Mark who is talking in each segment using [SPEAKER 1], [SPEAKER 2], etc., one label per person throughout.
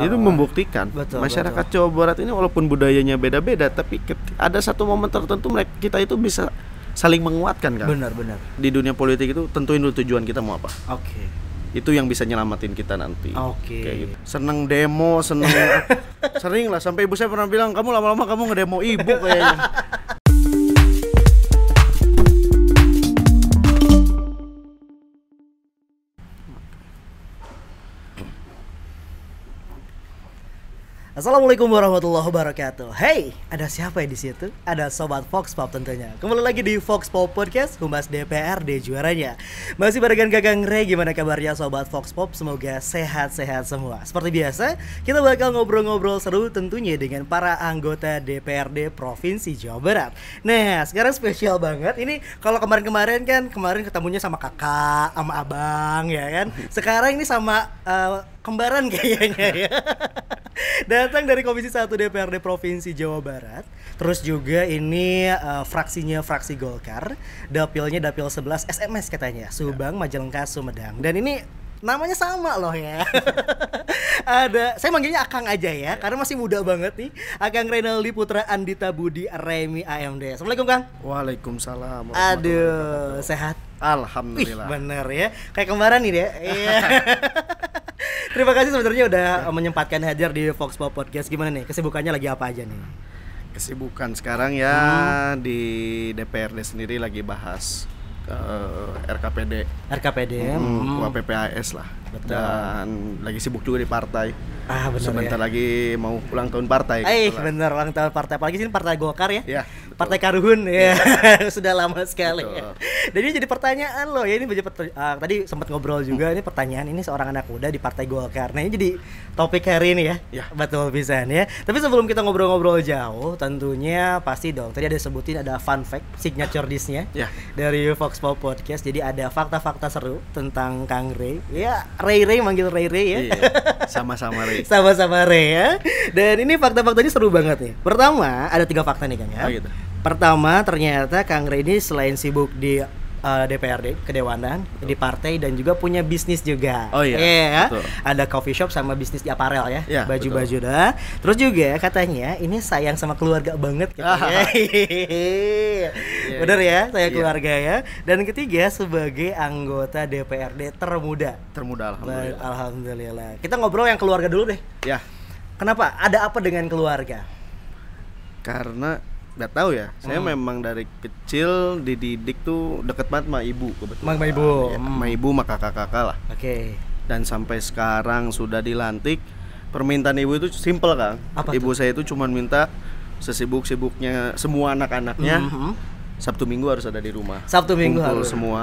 [SPEAKER 1] Itu membuktikan
[SPEAKER 2] Betul.
[SPEAKER 1] Jawa Barat ini walaupun budayanya beda-beda, tapi ada satu momen tertentu kita itu bisa saling menguatkan kan.
[SPEAKER 2] Benar.
[SPEAKER 1] Di dunia politik itu tentuin dulu tujuan kita mau apa.
[SPEAKER 2] Oke.
[SPEAKER 1] Itu yang bisa nyelamatin kita nanti.
[SPEAKER 2] Oke.
[SPEAKER 1] Kayak gitu. Seneng demo, sering lah, sampai ibu saya pernah bilang, kamu lama-lama kamu ngedemo ibu kayaknya.
[SPEAKER 2] Assalamualaikum warahmatullahi wabarakatuh. Hey, ada siapa ya di situ? Ada Sobat Vox Pop tentunya. Kembali lagi di Vox Pop Podcast, Humas DPRD juaranya. Masih barengan Kakang Ray, gimana kabarnya Sobat Vox Pop? Semoga sehat-sehat semua. Seperti biasa, kita bakal ngobrol-ngobrol seru tentunya dengan para anggota DPRD Provinsi Jawa Barat. Nah, sekarang spesial banget. Ini kalau kemarin ketemunya sama kakak, sama abang ya kan. Sekarang ini sama kembaran kayaknya ya. Datang dari Komisi 1 DPRD Provinsi Jawa Barat. Terus juga ini fraksinya fraksi Golkar. Dapilnya Dapil 11 SMS katanya, Subang, Majalengka, Sumedang. Dan ini namanya sama loh ya. Saya manggilnya Akang aja ya, karena masih muda banget nih. Akang Renaldi Putra Andita Budi Remi AMD. Assalamualaikum Kang.
[SPEAKER 1] Waalaikumsalam.
[SPEAKER 2] Aduh, sehat.
[SPEAKER 1] Alhamdulillah.
[SPEAKER 2] Bener ya, kayak kembaran nih deh. Iya. Terima kasih sebenarnya udah menyempatkan hadir di Vox Pop Podcast. Gimana nih, kesibukannya lagi apa aja nih?
[SPEAKER 1] Kesibukan sekarang ya di DPRD sendiri lagi bahas RKPD, PPAS lah.
[SPEAKER 2] Betul.
[SPEAKER 1] Dan lagi sibuk juga di partai.
[SPEAKER 2] Bener
[SPEAKER 1] Sebentar
[SPEAKER 2] ya.
[SPEAKER 1] lagi mau ulang tahun partai.
[SPEAKER 2] Bener, ulang tahun partai. Apalagi sini partai Golkar ya.
[SPEAKER 1] Ya,
[SPEAKER 2] Partai Karuhun ya. Sudah lama sekali.
[SPEAKER 1] Betul.
[SPEAKER 2] Dan ini jadi pertanyaan loh ya, ini tadi sempat ngobrol juga, ini pertanyaan, ini seorang anak muda di Partai Golkar. Nah, ini jadi topik hari ini ya.
[SPEAKER 1] Ya.
[SPEAKER 2] Betul pisan ya. Tapi sebelum kita ngobrol-ngobrol jauh, tentunya pasti dong, tadi ada sebutin ada fun fact signature dish-nya
[SPEAKER 1] Ya.
[SPEAKER 2] dari Vox Pop Podcast. Jadi ada fakta-fakta seru tentang Kang Ray. Ya, Ray manggil Ray ya.
[SPEAKER 1] Iya. Sama-sama Ray.
[SPEAKER 2] Sama-sama Ray ya. Dan ini fakta-faktanya seru banget nih. Pertama, ada 3 fakta nih Kang ya.
[SPEAKER 1] Gitu.
[SPEAKER 2] Pertama, ternyata Kang Ray ini selain sibuk di DPRD, kedewanan, di partai, dan juga punya bisnis juga.
[SPEAKER 1] Oh iya, betul.
[SPEAKER 2] Ada coffee shop sama bisnis di aparel ya,
[SPEAKER 1] Ya,
[SPEAKER 2] baju-baju dah. Terus juga katanya ini sayang sama keluarga banget katanya. Bener ya, saya keluarga ya. Dan ketiga, sebagai anggota DPRD termuda.
[SPEAKER 1] Alhamdulillah.
[SPEAKER 2] Alhamdulillah. Kita ngobrol yang keluarga dulu deh.
[SPEAKER 1] Ya.
[SPEAKER 2] Kenapa? Ada apa dengan keluarga?
[SPEAKER 1] Karena nggak tahu ya, saya memang dari kecil dididik tuh deket banget sama ibu kebetulan.
[SPEAKER 2] Sama ibu.
[SPEAKER 1] Ya, sama ibu sama kakak-kakak lah.
[SPEAKER 2] Oke.
[SPEAKER 1] Dan sampai sekarang sudah dilantik, permintaan ibu itu simple Kang.
[SPEAKER 2] Apa
[SPEAKER 1] Ibu
[SPEAKER 2] tuh?
[SPEAKER 1] saya itu cuma minta sesibuk-sibuknya semua anak-anaknya Sabtu Minggu harus ada di rumah.
[SPEAKER 2] Sabtu Minggu
[SPEAKER 1] kumpul
[SPEAKER 2] harus
[SPEAKER 1] semua.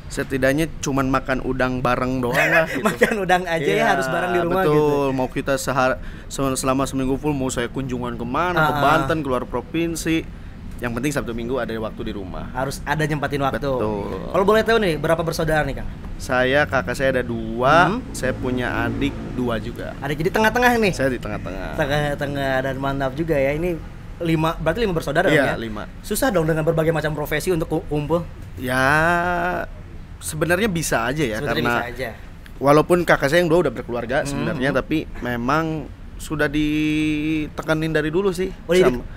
[SPEAKER 1] Setidaknya cuman makan udang bareng doang lah gitu.
[SPEAKER 2] Makan udang aja ya, harus bareng di rumah.
[SPEAKER 1] Betul.
[SPEAKER 2] Gitu.
[SPEAKER 1] Mau kita selama seminggu full, mau saya kunjungan kemana, ke Banten, keluar provinsi, yang penting Sabtu Minggu ada waktu di rumah.
[SPEAKER 2] Harus ada nyempatin waktu.
[SPEAKER 1] Betul.
[SPEAKER 2] Kalau boleh tahu nih, berapa bersaudara nih Kang?
[SPEAKER 1] Kakak saya ada 2, saya punya adik 2 juga.
[SPEAKER 2] Ada, jadi tengah-tengah nih.
[SPEAKER 1] Saya di tengah-tengah.
[SPEAKER 2] Tengah-tengah, dan mantap juga ya. Ini 5, berarti 5 bersaudara
[SPEAKER 1] Iya,
[SPEAKER 2] ya?
[SPEAKER 1] 5.
[SPEAKER 2] Susah dong dengan berbagai macam profesi untuk kumpul.
[SPEAKER 1] Ya, sebenarnya bisa aja ya, karena
[SPEAKER 2] bisa aja.
[SPEAKER 1] walaupun kakak saya yang 2 udah berkeluarga sebenarnya, tapi memang sudah ditekanin dari dulu sih.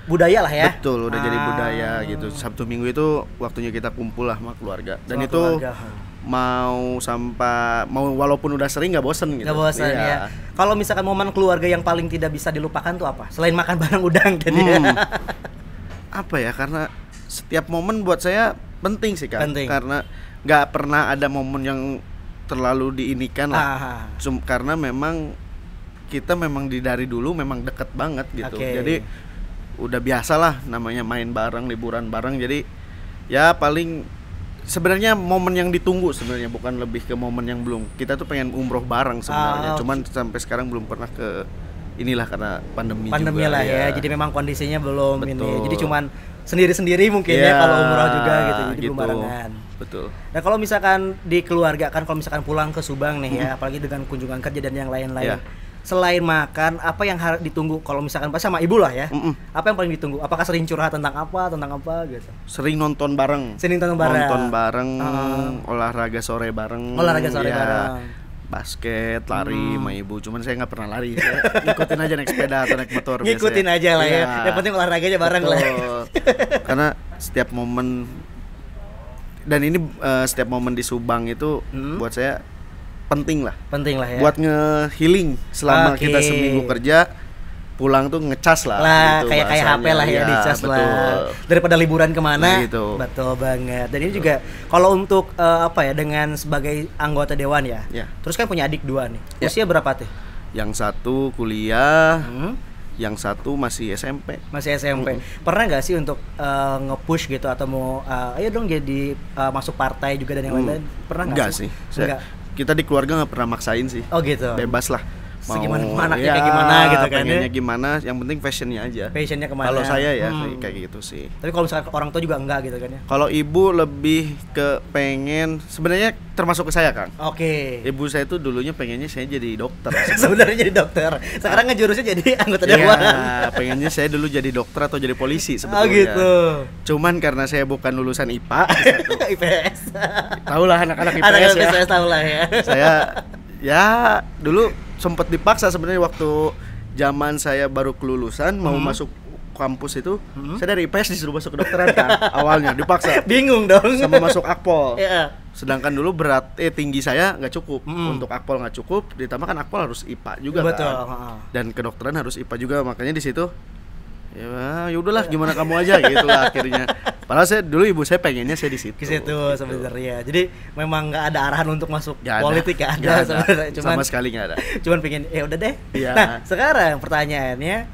[SPEAKER 2] Budaya lah ya.
[SPEAKER 1] Betul, udah jadi budaya gitu. Sabtu Minggu itu waktunya kita kumpul lah sama keluarga. Dan
[SPEAKER 2] Sama
[SPEAKER 1] itu
[SPEAKER 2] keluarga.
[SPEAKER 1] mau walaupun udah sering nggak bosen gitu.
[SPEAKER 2] Nggak bosan ya. Kalau misalkan momen keluarga yang paling tidak bisa dilupakan tuh apa? Selain makan bareng udang tadi.
[SPEAKER 1] Apa ya? Karena setiap momen buat saya penting sih Kak.
[SPEAKER 2] Penting.
[SPEAKER 1] Karena nggak pernah ada momen yang terlalu diinikan lah. Karena memang kita memang dari dulu memang deket banget gitu. Jadi udah biasa lah namanya main bareng, liburan bareng. Jadi ya paling sebenarnya momen yang ditunggu sebenarnya, bukan lebih ke momen yang belum. Kita tuh pengen umroh bareng sebenarnya. Cuman sampai sekarang belum pernah ke inilah karena pandemi juga
[SPEAKER 2] lah ya. Jadi memang kondisinya belum.
[SPEAKER 1] Betul.
[SPEAKER 2] Ini. Jadi cuman sendiri-sendiri mungkin ya kalau umroh juga gitu. Jadi belum barengan.
[SPEAKER 1] Betul.
[SPEAKER 2] Nah, kalau misalkan di keluarga kan, kalau misalkan pulang ke Subang nih ya, apalagi dengan kunjungan kerja dan yang lain-lain. Selain makan, apa yang harus ditunggu kalau misalkan pas sama ibu lah ya? Apa yang paling ditunggu? Apakah sering curhat tentang apa gitu?
[SPEAKER 1] Sering nonton bareng.
[SPEAKER 2] Nonton bareng.
[SPEAKER 1] Olahraga sore bareng.
[SPEAKER 2] Bareng.
[SPEAKER 1] basket, lari sama ibu. Cuman saya nggak pernah lari. Saya ngikutin aja naik sepeda atau naik motor.
[SPEAKER 2] Ngikutin
[SPEAKER 1] biasanya.
[SPEAKER 2] aja lah ya. Yang penting olahraganya bareng lah.
[SPEAKER 1] Karena setiap momen dan ini setiap momen di Subang itu buat saya penting lah ya. Buat nge-healing selama kita seminggu kerja, pulang tuh ngecas lah
[SPEAKER 2] gitu, kayak HP lah ya, dicas lah daripada liburan kemana
[SPEAKER 1] gitu.
[SPEAKER 2] Betul banget. Dan ini juga kalau untuk dengan sebagai anggota dewan ya. Terus kan punya adik 2 nih. Usia berapa tuh?
[SPEAKER 1] Yang satu kuliah, yang satu masih SMP.
[SPEAKER 2] Pernah nggak sih untuk nge-push gitu atau mau ayo dong jadi masuk partai juga dan yang lain-lain? Pernah nggak
[SPEAKER 1] sih? Kita di keluarga nggak pernah maksain sih.
[SPEAKER 2] Oh gitu.
[SPEAKER 1] Bebas lah.
[SPEAKER 2] Segimana anaknya kayak gimana gitu kan.
[SPEAKER 1] Pengennya gimana, yang penting passionnya aja.
[SPEAKER 2] Passionnya kemana?
[SPEAKER 1] Kalau saya ya kayak gitu sih.
[SPEAKER 2] Tapi kalau misalkan orang tua juga enggak gitu kan ya.
[SPEAKER 1] Kalau ibu lebih ke pengen, sebenarnya termasuk ke saya Kang.
[SPEAKER 2] Oke.
[SPEAKER 1] Ibu saya tuh dulunya pengennya saya jadi dokter.
[SPEAKER 2] Sebenarnya jadi dokter. Sekarang ngejurusnya jadi anggota dewan.
[SPEAKER 1] Pengennya saya dulu jadi dokter atau jadi polisi sebetulnya.
[SPEAKER 2] Oh gitu.
[SPEAKER 1] Cuman karena saya bukan lulusan IPA.
[SPEAKER 2] IPS.
[SPEAKER 1] Tahulah anak-anak IPS
[SPEAKER 2] anak
[SPEAKER 1] ya.
[SPEAKER 2] IPS tahu lah ya.
[SPEAKER 1] Saya dulu sempat dipaksa sebenarnya waktu zaman saya baru kelulusan mau masuk kampus itu, saya dari IPS disuruh masuk kedokteran kan awalnya dipaksa.
[SPEAKER 2] Bingung dong.
[SPEAKER 1] Sama masuk Akpol.
[SPEAKER 2] Iya.
[SPEAKER 1] Sedangkan dulu tinggi saya nggak cukup untuk Akpol, nggak cukup. Ditambah kan Akpol harus IPA juga.
[SPEAKER 2] Betul.
[SPEAKER 1] Kan. Dan kedokteran harus IPA juga, makanya di situ ya udahlah gimana kamu aja gitulah akhirnya. Padahal dulu ibu saya pengennya saya di situ.
[SPEAKER 2] Di situ gitu. Sebenarnya. Jadi memang nggak ada arahan untuk masuk politik
[SPEAKER 1] ya
[SPEAKER 2] ada sebenarnya.
[SPEAKER 1] Sama sekali nggak ada.
[SPEAKER 2] Cuman pengen ya udah deh.
[SPEAKER 1] Ya.
[SPEAKER 2] Nah, sekarang pertanyaannya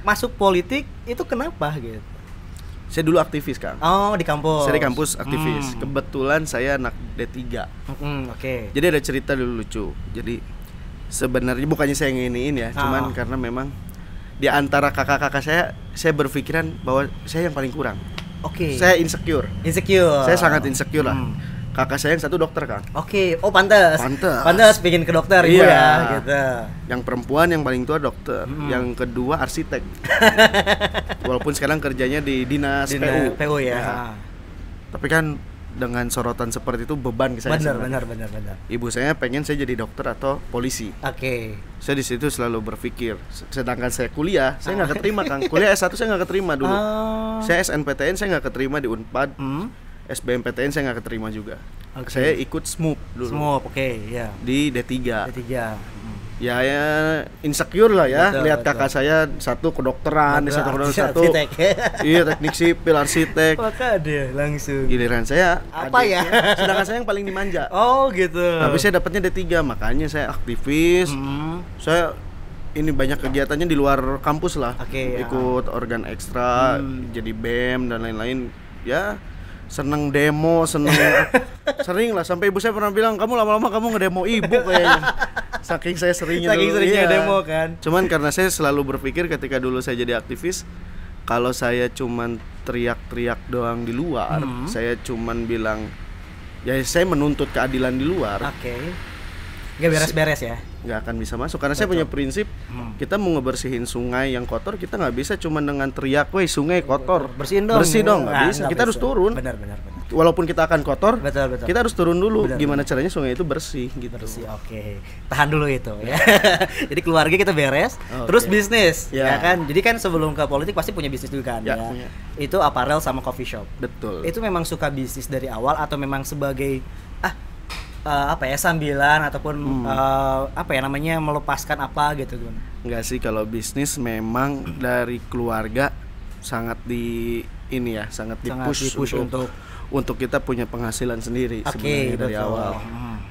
[SPEAKER 2] masuk politik itu kenapa gitu?
[SPEAKER 1] Saya dulu aktivis Kang.
[SPEAKER 2] Oh, di kampus.
[SPEAKER 1] Saya di kampus aktivis. Kebetulan saya anak D3.
[SPEAKER 2] Oke.
[SPEAKER 1] Jadi ada cerita dulu lucu. Jadi sebenarnya bukannya saya nginiin ya, cuman karena memang di antara kakak-kakak saya berpikiran bahwa saya yang paling kurang.
[SPEAKER 2] Oke.
[SPEAKER 1] Saya insecure. Saya sangat insecure lah. Kakak saya yang satu dokter Kang.
[SPEAKER 2] Oke. Oh pantas pengen ke dokter ibu ya gitu.
[SPEAKER 1] Yang perempuan yang paling tua dokter, yang kedua arsitek. Walaupun sekarang kerjanya di dinas
[SPEAKER 2] PU ya.
[SPEAKER 1] Tapi kan dengan sorotan seperti itu beban ke saya.
[SPEAKER 2] Benar.
[SPEAKER 1] Ibu saya pengen saya jadi dokter atau polisi.
[SPEAKER 2] Oke.
[SPEAKER 1] Saya di situ selalu berpikir. Sedangkan saya kuliah, saya nggak keterima Kang. Kuliah S1 saya nggak keterima dulu. Saya SNPTN saya nggak keterima di Unpad. SBMPTN saya nggak keterima juga. Saya ikut SMUP dulu.
[SPEAKER 2] Ya.
[SPEAKER 1] Di D3. Ya insecure lah ya.
[SPEAKER 2] Betul,
[SPEAKER 1] lihat kakak saya satu kedokteran, satu iya teknik sipil, arsitek.
[SPEAKER 2] Maka dia langsung.
[SPEAKER 1] Giliran saya
[SPEAKER 2] apa ya?
[SPEAKER 1] Sedangkan saya yang paling dimanja.
[SPEAKER 2] Oh gitu.
[SPEAKER 1] Tapi saya dapatnya D3, makanya saya aktivis. Saya ini banyak kegiatannya di luar kampus lah. Ikut organ ekstra, jadi BEM dan lain-lain. Ya seneng demo, sering lah, sampai ibu saya pernah bilang kamu lama-lama kamu ngedemo ibu kayaknya. Saking saya seringnya
[SPEAKER 2] demo kan.
[SPEAKER 1] Cuman karena saya selalu berpikir ketika dulu saya jadi aktivis, kalau saya cuman teriak-teriak doang di luar, saya cuman bilang ya saya menuntut keadilan di luar.
[SPEAKER 2] Gak beres-beres ya?
[SPEAKER 1] Nggak akan bisa masuk karena saya punya prinsip kita mau ngebersihin sungai yang kotor, kita nggak bisa cuma dengan teriak, "Woi sungai kotor,
[SPEAKER 2] bersih dong."
[SPEAKER 1] Nggak bisa, kita harus turun.
[SPEAKER 2] Benar.
[SPEAKER 1] Walaupun kita akan kotor,
[SPEAKER 2] betul.
[SPEAKER 1] kita harus turun dulu. Gimana caranya sungai itu bersih gitu.
[SPEAKER 2] Oke. Tahan dulu itu ya. Jadi keluarga kita beres, terus bisnis ya kan. Jadi kan sebelum ke politik pasti punya bisnis dulu kan ya. Itu apparel sama coffee shop.
[SPEAKER 1] Betul.
[SPEAKER 2] Itu memang suka bisnis dari awal atau memang sebagai sambilan ataupun melepaskan apa gitu kan?
[SPEAKER 1] Enggak sih, kalau bisnis memang dari keluarga sangat sangat dipush untuk kita punya penghasilan sendiri sebenarnya dari awal.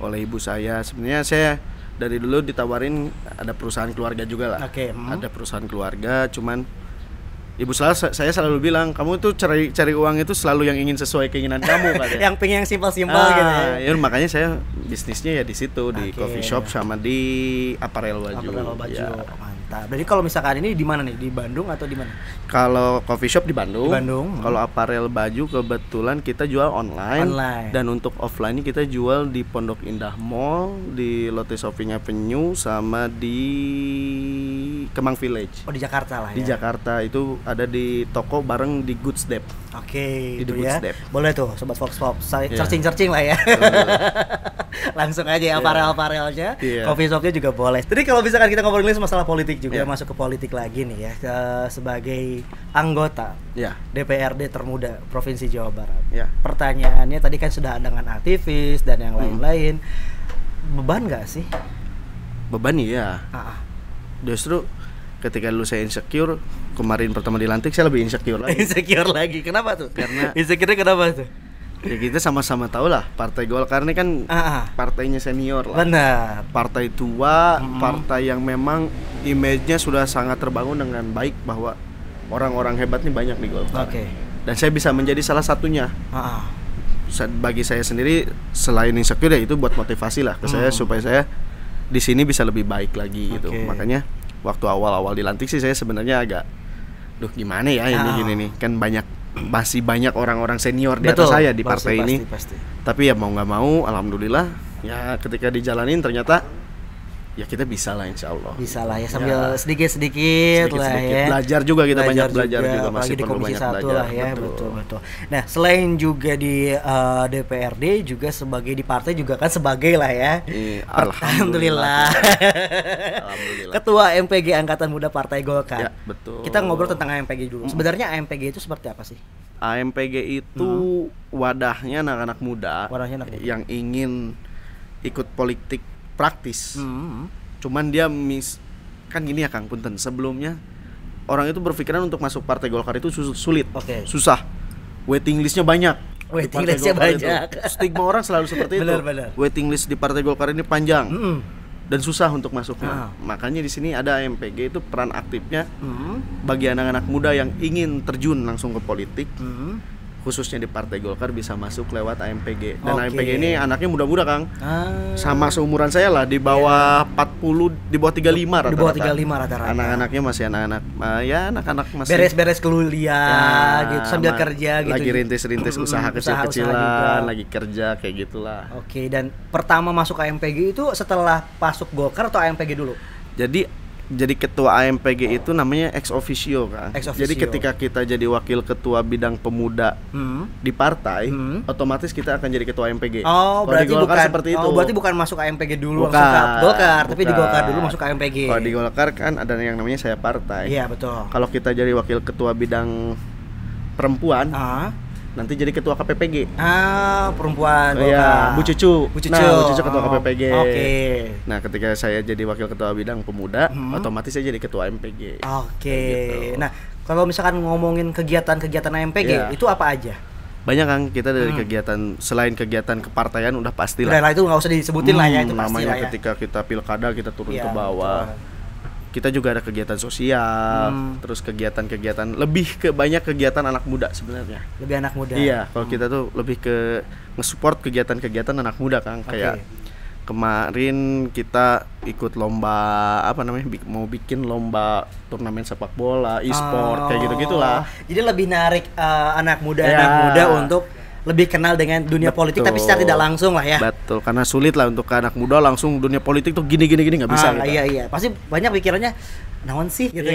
[SPEAKER 1] Oleh ibu saya, sebenarnya saya dari dulu ditawarin ada perusahaan keluarga juga lah. Ada perusahaan keluarga, cuman saya selalu bilang, kamu tuh cari uang itu selalu yang ingin sesuai keinginan kamu katanya.
[SPEAKER 2] Yang pengen yang simpel-simpel gitu ya.
[SPEAKER 1] Makanya saya bisnisnya ya di situ, di coffee shop sama di apparel baju. Ya.
[SPEAKER 2] Mantap. Jadi kalau misalkan ini di mana nih? Di Bandung atau di mana?
[SPEAKER 1] Kalau coffee shop di Bandung.
[SPEAKER 2] Kalau
[SPEAKER 1] apparel baju kebetulan kita jual online. Dan untuk offline kita jual di Pondok Indah Mall, di Lotte Shopping Avenue sama di Kemang Village.
[SPEAKER 2] Oh, di Jakarta lah ya.
[SPEAKER 1] Di Jakarta itu ada di toko bareng di Goods Dep.
[SPEAKER 2] Oke,
[SPEAKER 1] di
[SPEAKER 2] itu
[SPEAKER 1] Goods
[SPEAKER 2] ya.
[SPEAKER 1] Dep.
[SPEAKER 2] Boleh tuh sobat Fox Pop, searching lah ya. Langsung aja ya aparel-aparelnya. Coffee shopnya juga boleh. Jadi kalau misalkan kita ngobrolin masalah politik juga, masuk ke politik lagi nih ya, sebagai anggota DPRD termuda Provinsi Jawa Barat. Pertanyaannya tadi kan sudah dengan aktivis dan yang lain-lain. Beban nggak sih?
[SPEAKER 1] Beban iya. Justru ketika dulu saya insecure, kemarin pertama dilantik saya lebih insecure lagi.
[SPEAKER 2] Insecure lagi, kenapa tuh?
[SPEAKER 1] Karena
[SPEAKER 2] insecure kenapa tuh?
[SPEAKER 1] Ya kita sama-sama tahu lah, Partai Golkar ini kan partainya senior lah.
[SPEAKER 2] Benar.
[SPEAKER 1] Partai tua, partai yang memang image-nya sudah sangat terbangun dengan baik bahwa orang-orang hebat nih banyak di Golkar. Dan saya bisa menjadi salah satunya. Bagi saya sendiri selain insecure ya itu buat motivasi lah ke saya supaya saya di sini bisa lebih baik lagi gitu. Makanya waktu awal-awal dilantik sih saya sebenarnya agak gimana ya ini gini nih. Kan masih banyak orang-orang senior di atas saya di partai ini. Tapi ya mau nggak mau alhamdulillah ya ketika dijalanin ternyata ya kita bisa lah insya Allah.
[SPEAKER 2] Bisa lah ya sambil sedikit-sedikit lah ya.
[SPEAKER 1] Belajar juga kita banyak belajar juga masih perlu banyak belajar
[SPEAKER 2] lah ya. Betul. Nah selain juga di DPRD juga sebagai di partai juga kan sebagai lah ya. Alhamdulillah. Ketua MPG Angkatan Muda Partai Golkar.
[SPEAKER 1] Ya, betul.
[SPEAKER 2] Kita ngobrol tentang AMPG dulu. Sebenarnya AMPG itu seperti apa sih?
[SPEAKER 1] AMPG itu wadahnya anak-anak muda yang ingin ikut politik praktis. Cuman dia kan gini ya Kang Punten, sebelumnya orang itu berpikiran untuk masuk Partai Golkar itu sulit, susah. Waiting listnya banyak.
[SPEAKER 2] Waiting listnya banyak.
[SPEAKER 1] Stigma orang selalu seperti itu. Waiting list di Partai Golkar ini panjang dan susah untuk masuknya. Makanya di sini ada AMPG itu peran aktifnya bagi anak-anak muda yang ingin terjun langsung ke politik. Khususnya di Partai Golkar bisa masuk lewat AMPG. Dan AMPG ini anaknya muda-muda Kang. Sama seumuran saya lah, di bawah 40, di bawah 35 rata-rata.
[SPEAKER 2] Di bawah 35 rata-rata.
[SPEAKER 1] Anak-anaknya masih anak-anak anak-anak masih
[SPEAKER 2] beres-beres kuliah gitu sambil kerja gitu.
[SPEAKER 1] Lagi rintis-rintis usaha kecil-kecilan, lagi kerja kayak gitulah.
[SPEAKER 2] Dan pertama masuk AMPG itu setelah masuk Golkar atau AMPG dulu?
[SPEAKER 1] Jadi ketua AMPG itu namanya ex officio Kang. Jadi ketika kita jadi wakil ketua bidang pemuda di partai, otomatis kita akan jadi ketua AMPG.
[SPEAKER 2] Berarti bukan
[SPEAKER 1] seperti itu.
[SPEAKER 2] Berarti bukan masuk AMPG dulu langsung ke Golkar, tapi di Golkar dulu masuk AMPG.
[SPEAKER 1] Kalau di Golkar kan ada yang namanya saya partai.
[SPEAKER 2] Iya, betul.
[SPEAKER 1] Kalau kita jadi wakil ketua bidang perempuan, nanti jadi ketua KPPG.
[SPEAKER 2] Perempuan.
[SPEAKER 1] Bu Cucu. Nah, Bu Cucu ketua KPPG. Nah, ketika saya jadi wakil ketua bidang pemuda, otomatis saya jadi ketua MPG.
[SPEAKER 2] Gitu. Nah, kalau misalkan ngomongin kegiatan-kegiatan AMPG, itu apa aja?
[SPEAKER 1] Banyak Kang, kita dari kegiatan selain kegiatan kepartaian udah pasti lah.
[SPEAKER 2] Itu nggak usah disebutin lah ya, itu pasti
[SPEAKER 1] namanya
[SPEAKER 2] lah ya.
[SPEAKER 1] Ketika kita pilkada kita turun ke bawah. Kita juga ada kegiatan sosial, terus kegiatan-kegiatan lebih ke banyak kegiatan anak muda sebenarnya.
[SPEAKER 2] Lebih anak muda.
[SPEAKER 1] Iya, kalau kita tuh lebih ke nge-support kegiatan-kegiatan anak muda Kang. Kayak kemarin kita ikut lomba mau bikin lomba turnamen sepak bola, e-sport kayak gitu-gitulah.
[SPEAKER 2] Jadi lebih narik anak muda untuk lebih kenal dengan dunia politik, tapi secara tidak langsung lah ya.
[SPEAKER 1] Betul, karena sulit lah untuk anak muda langsung dunia politik tuh gini nggak bisa gitu.
[SPEAKER 2] Iya, pasti banyak pikirannya naon sih gitu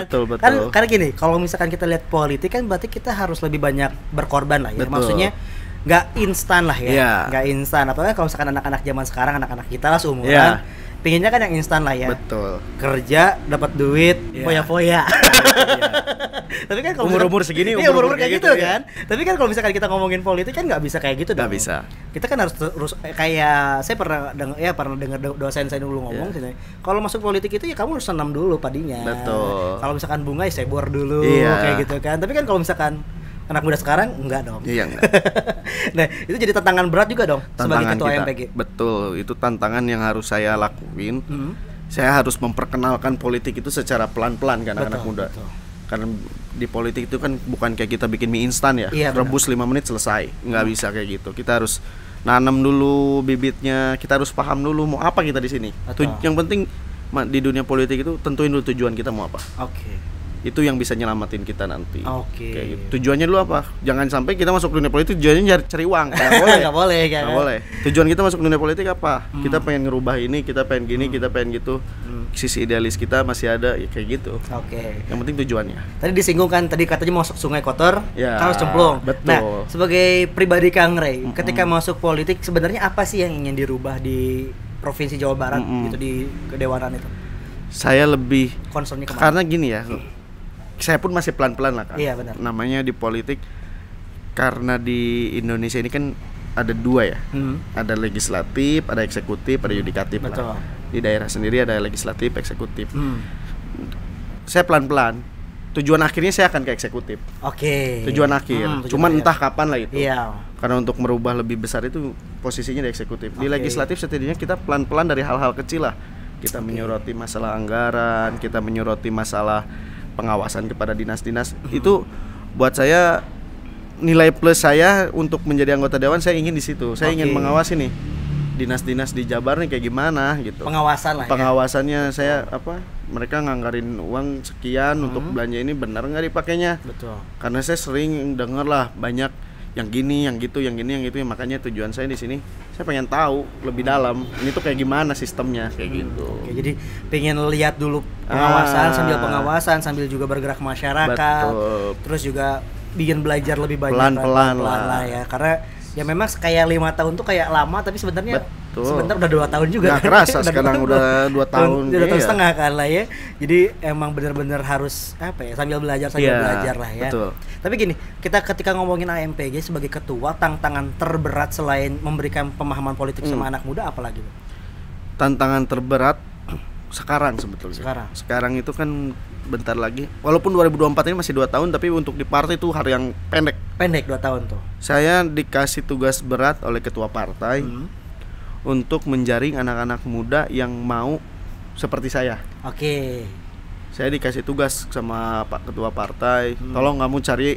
[SPEAKER 1] Betul.
[SPEAKER 2] Karena gini, kalau misalkan kita lihat politik kan berarti kita harus lebih banyak berkorban lah ya. Maksudnya nggak instan lah ya. Nggak instan, apalagi kalau misalkan anak-anak zaman sekarang, anak-anak kita lah seumuran. Pinginnya kan yang instan lah ya.
[SPEAKER 1] Betul.
[SPEAKER 2] Kerja, dapat duit, foya-foya. Tapi kan kalau
[SPEAKER 1] umur segini
[SPEAKER 2] umur kayak gitu kan. Tapi kan kalau misalkan kita ngomongin politik kan nggak bisa kayak gitu dong.
[SPEAKER 1] Nggak bisa.
[SPEAKER 2] Kita kan harus terus kayak saya pernah dengar dosen saya dulu ngomong kalau masuk politik itu ya kamu harus senam dulu padinya.
[SPEAKER 1] Betul.
[SPEAKER 2] Kalau misalkan bunga ya sebor dulu kayak gitu kan. Tapi kan kalau misalkan anak muda sekarang enggak dong.
[SPEAKER 1] Iya, enggak.
[SPEAKER 2] Nah, itu jadi tantangan berat juga dong sebagai ketua MPG.
[SPEAKER 1] Betul, itu tantangan yang harus saya lakuin. Saya harus memperkenalkan politik itu secara pelan-pelan kan anak muda. Betul. Karena di politik itu kan bukan kayak kita bikin mie instan ya. Rebus 5 menit selesai. Nggak bisa kayak gitu. Kita harus nanam dulu bibitnya, kita harus paham dulu mau apa kita di sini. Yang penting di dunia politik itu tentuin dulu tujuan kita mau apa. itu yang bisa nyelamatin kita nanti.
[SPEAKER 2] Oke.
[SPEAKER 1] Kayak gitu. Tujuannya dulu apa? Jangan sampai kita masuk dunia politik tujuannya cari uang. Nggak boleh. Nggak boleh. Tujuan kita masuk dunia politik apa? Kita pengen ngerubah ini, kita pengen gini, kita pengen gitu. Sisi idealis kita masih ada, ya kayak gitu.
[SPEAKER 2] Oke.
[SPEAKER 1] Yang penting tujuannya.
[SPEAKER 2] Tadi disinggung kan, tadi katanya masuk sungai kotor,
[SPEAKER 1] ya,
[SPEAKER 2] harus cemplung.
[SPEAKER 1] Betul.
[SPEAKER 2] Nah, sebagai pribadi Kang Ray, ketika masuk politik sebenarnya apa sih yang ingin dirubah di Provinsi Jawa Barat gitu, di kedewanan itu?
[SPEAKER 1] Saya lebih
[SPEAKER 2] concernnya kemana?
[SPEAKER 1] Karena gini ya. Saya pun masih pelan-pelan lah kan.
[SPEAKER 2] Iya, benar.
[SPEAKER 1] Namanya di politik, karena di Indonesia ini kan ada dua ya. Ada legislatif, ada eksekutif, ada yudikatif.
[SPEAKER 2] Betul.
[SPEAKER 1] Lah. Di daerah sendiri ada legislatif, eksekutif. Saya pelan-pelan. Tujuan akhirnya saya akan ke eksekutif.
[SPEAKER 2] Oke.
[SPEAKER 1] Tujuan akhir. Cuman entah kapan lah itu.
[SPEAKER 2] Iya.
[SPEAKER 1] Karena untuk merubah lebih besar itu posisinya di eksekutif. Di legislatif setidaknya kita pelan-pelan dari hal-hal kecil lah. Kita menyoroti masalah anggaran, kita menyoroti masalah pengawasan kepada dinas-dinas. Itu buat saya nilai plus saya untuk menjadi anggota dewan. Saya ingin di situ. Saya ingin mengawasi nih dinas-dinas di Jabar nih kayak gimana gitu.
[SPEAKER 2] Pengawasan lah.
[SPEAKER 1] Pengawasannya saya mereka nganggarin uang sekian untuk belanja ini benar nggak dipakainya.
[SPEAKER 2] Betul.
[SPEAKER 1] Karena saya sering dengar lah banyak yang gini, yang gitu, yang gini, yang gitu. Makanya tujuan saya di sini, saya pengen tahu lebih dalam. Ini tuh kayak gimana sistemnya, kayak gitu.
[SPEAKER 2] Oke, jadi pengen lihat dulu pengawasan, sambil juga bergerak masyarakat.
[SPEAKER 1] Betul.
[SPEAKER 2] Terus juga bikin belajar lebih banyak.
[SPEAKER 1] Pelan-pelan lah
[SPEAKER 2] ya. Karena ya memang kayak 5 tahun tuh kayak lama, tapi sebenarnya sebentar udah 2 tahun juga.
[SPEAKER 1] Nggak kerasa sekarang udah 2 tahun.
[SPEAKER 2] 2 tahun setengah kan lah ya. Jadi emang benar-benar harus sambil belajar belajar lah ya.
[SPEAKER 1] Betul.
[SPEAKER 2] Tapi gini, kita ketika ngomongin AMPG sebagai ketua, tantangan terberat selain memberikan pemahaman politik sama anak muda apalagi?
[SPEAKER 1] Tantangan terberat sekarang sebetulnya. Sekarang itu kan bentar lagi. Walaupun 2024 ini masih 2 tahun, tapi untuk di partai itu hari yang pendek.
[SPEAKER 2] Pendek 2 tahun tuh.
[SPEAKER 1] Saya dikasih tugas berat oleh ketua partai untuk menjaring anak-anak muda yang mau seperti saya.
[SPEAKER 2] Oke.
[SPEAKER 1] Saya dikasih tugas sama Pak Ketua Partai, tolong kamu cari.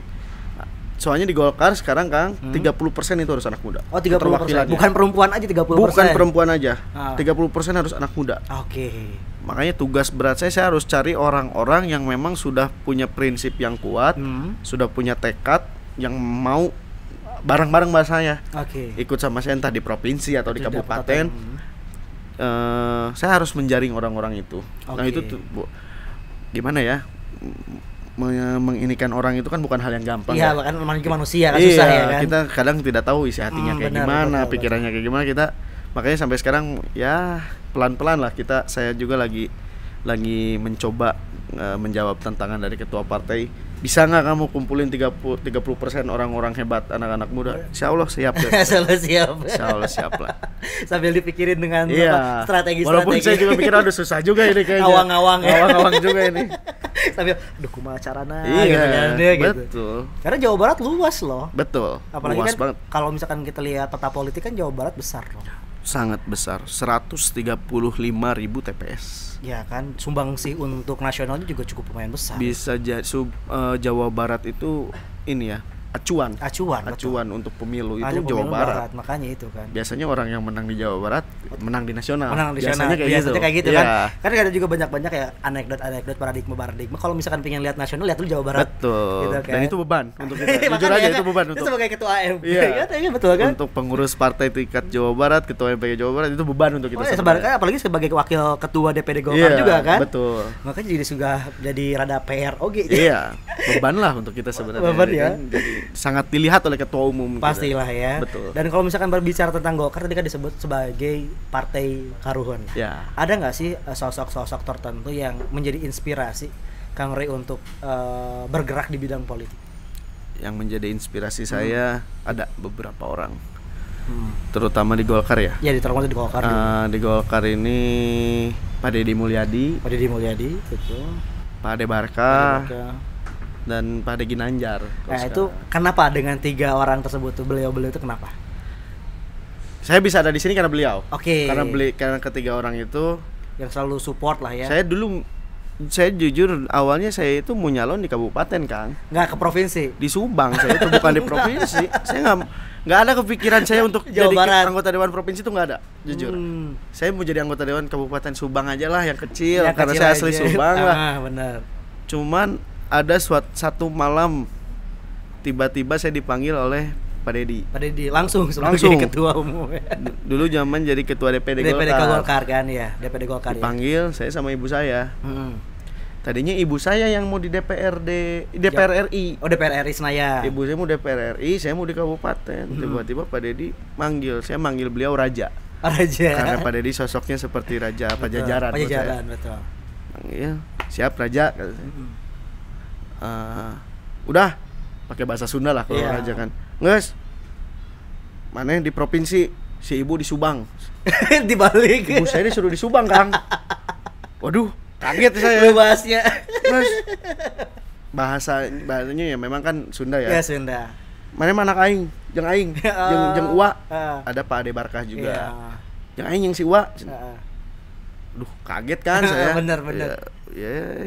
[SPEAKER 1] Soalnya di Golkar sekarang Kang, 30% itu harus anak muda.
[SPEAKER 2] Oh, 30%. Bukan perempuan aja 30%.
[SPEAKER 1] Bukan perempuan aja. 30% harus anak muda.
[SPEAKER 2] Oke.
[SPEAKER 1] Makanya tugas berat saya harus cari orang-orang yang memang sudah punya prinsip yang kuat, sudah punya tekad, yang mau bareng-bareng bahasanya. Ikut sama saya entah di provinsi atau di kabupaten. Saya harus menjaring orang-orang itu. Nah itu tuh gimana ya, menginikan orang itu kan bukan hal yang gampang.
[SPEAKER 2] Iya, kan manusia kan susah ya kan.
[SPEAKER 1] Kita kadang tidak tahu isi hatinya kayak gimana, pikirannya kayak gimana. Kita makanya sampai sekarang ya pelan-pelan lah saya juga lagi mencoba menjawab tantangan dari ketua partai. Bisa nggak kamu kumpulin 30% orang-orang hebat, anak-anak muda? Insya Allah siap deh. Insya Allah siap lah.
[SPEAKER 2] Sambil dipikirin dengan strategi.
[SPEAKER 1] Walaupun saya juga pikir aduh susah juga ini kayaknya.
[SPEAKER 2] Awang-awang
[SPEAKER 1] juga ini.
[SPEAKER 2] Sambil aduh kumaha carana
[SPEAKER 1] gitu.
[SPEAKER 2] Betul. Karena Jawa Barat luas loh.
[SPEAKER 1] Betul.
[SPEAKER 2] Apalagi
[SPEAKER 1] luas
[SPEAKER 2] kan
[SPEAKER 1] banget.
[SPEAKER 2] Kalau misalkan kita lihat peta politik kan Jawa Barat besar loh.
[SPEAKER 1] Sangat besar, 135.000 TPS.
[SPEAKER 2] Ya kan, sumbangsi untuk nasionalnya juga cukup lumayan besar.
[SPEAKER 1] Bisa Jawa Barat itu ini ya, acuan untuk pemilu itu Jawa Barat.
[SPEAKER 2] Makanya itu kan.
[SPEAKER 1] Biasanya orang yang menang di Jawa Barat menang di nasional.
[SPEAKER 2] Biasanya kayak gitu kan. Kan ada juga banyak ya anekdot paradigma. Kalau misalkan pengen lihat nasional, lihat dulu Jawa Barat.
[SPEAKER 1] Betul. Gitu kan. Dan itu beban untuk kita.
[SPEAKER 2] Jujur aja itu beban untuk sebagai ketua AMP. Iya, betul kan?
[SPEAKER 1] Untuk pengurus partai tingkat Jawa Barat, ketua MPG Jawa Barat itu beban untuk kita.
[SPEAKER 2] Sebenarnya apalagi sebagai wakil ketua DPD Golkar juga kan.
[SPEAKER 1] Betul.
[SPEAKER 2] Makanya jadi rada PR oke.
[SPEAKER 1] Iya. Beban lah untuk kita sebenarnya.
[SPEAKER 2] Beban ya.
[SPEAKER 1] Jadi sangat dilihat oleh ketua umum.
[SPEAKER 2] Pastilah ya.
[SPEAKER 1] Betul.
[SPEAKER 2] Dan kalau misalkan berbicara tentang Golkar tadi kan disebut sebagai partai karuhun.
[SPEAKER 1] Ya.
[SPEAKER 2] Ada nggak sih sosok-sosok tertentu yang menjadi inspirasi Kang Ray untuk bergerak di bidang politik?
[SPEAKER 1] Yang menjadi inspirasi saya ada beberapa orang. Terutama di Golkar ya.
[SPEAKER 2] Ya, terutama di Golkar.
[SPEAKER 1] Di Golkar ini Pak Deddy Mulyadi,
[SPEAKER 2] betul.
[SPEAKER 1] Pak Ade Barka. Dan Pak Ade Ginanjar.
[SPEAKER 2] Nah itu kenapa dengan 3 orang tersebut tuh beliau itu kenapa?
[SPEAKER 1] Saya bisa ada di sini karena beliau.
[SPEAKER 2] Oke.
[SPEAKER 1] Karena ketiga orang itu
[SPEAKER 2] yang selalu support lah ya.
[SPEAKER 1] Saya jujur awalnya saya itu mau nyalon di kabupaten Kang.
[SPEAKER 2] Nggak ke provinsi.
[SPEAKER 1] Di Subang saya itu bukan di provinsi. Saya nggak ada kepikiran saya untuk jadi anggota dewan provinsi itu nggak ada. Jujur. Saya mau jadi anggota dewan kabupaten Subang aja lah yang kecil karena saya asli Subang lah.
[SPEAKER 2] Benar.
[SPEAKER 1] Cuman ada satu malam tiba-tiba saya dipanggil oleh Pak Deddy.
[SPEAKER 2] Pak Deddy langsung sebagai ketua umum.
[SPEAKER 1] Dulu zaman jadi ketua DPD
[SPEAKER 2] Golkar kan ya, DPD Golkar.
[SPEAKER 1] Dipanggil saya sama ibu saya. Tadinya ibu saya yang mau di DPR RI.
[SPEAKER 2] Oh, DPR RI Senayan.
[SPEAKER 1] Ibu saya mau DPR RI, saya mau di kabupaten. Tiba-tiba Pak Deddy manggil, saya manggil beliau Raja.
[SPEAKER 2] Raja.
[SPEAKER 1] Karena Pak Deddy sosoknya seperti raja Pajajaran.
[SPEAKER 2] Pajajaran, betul.
[SPEAKER 1] Manggil, siap Raja kata saya. Udah pakai bahasa Sunda lah kalau Raja kan. Nges, mana di provinsi, si ibu di Subang.
[SPEAKER 2] Dibalik.
[SPEAKER 1] Ibu saya disuruh di Subang, Kang. Waduh, kaget saya.
[SPEAKER 2] Bahasnya.
[SPEAKER 1] Bahasanya ya memang kan Sunda ya.
[SPEAKER 2] Ya Sunda.
[SPEAKER 1] Mana aing, jeung aing, jeung Uwa. Ada Pak Ade Barkah juga. Jeung aing jeung si Uwa. Duh, kaget kan saya.
[SPEAKER 2] Bener.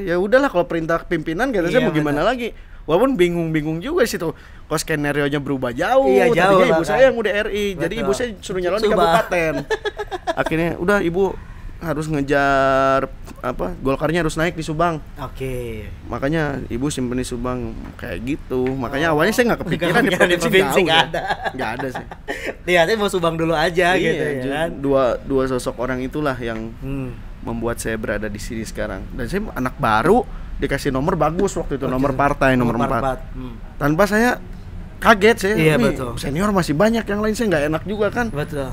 [SPEAKER 1] Ya udahlah kalau perintah pimpinan kata saya mau gimana lagi. Walaupun bingung juga sih tuh. Kok skenario-nya berubah jauh.
[SPEAKER 2] Jauh.
[SPEAKER 1] Tadinya ibu saya yang mau DRI. Jadi ibu saya suruh nyalon di kabupaten. Akhirnya udah ibu harus ngejar Golkarnya harus naik di Subang.
[SPEAKER 2] Oke.
[SPEAKER 1] Makanya ibu simpen di Subang kayak gitu. Makanya awalnya saya nggak kepikiran di
[SPEAKER 2] provinsi
[SPEAKER 1] nggak ada sih.
[SPEAKER 2] Lihatnya mau Subang dulu aja gitu ya kan.
[SPEAKER 1] Dua sosok orang itulah yang membuat saya berada di sini sekarang. Dan saya anak baru dikasih nomor bagus waktu itu, nomor partai nomor 4. Tanpa saya kaget saya.
[SPEAKER 2] Iya, betul.
[SPEAKER 1] Senior masih banyak, yang lain saya nggak enak juga kan.
[SPEAKER 2] Betul.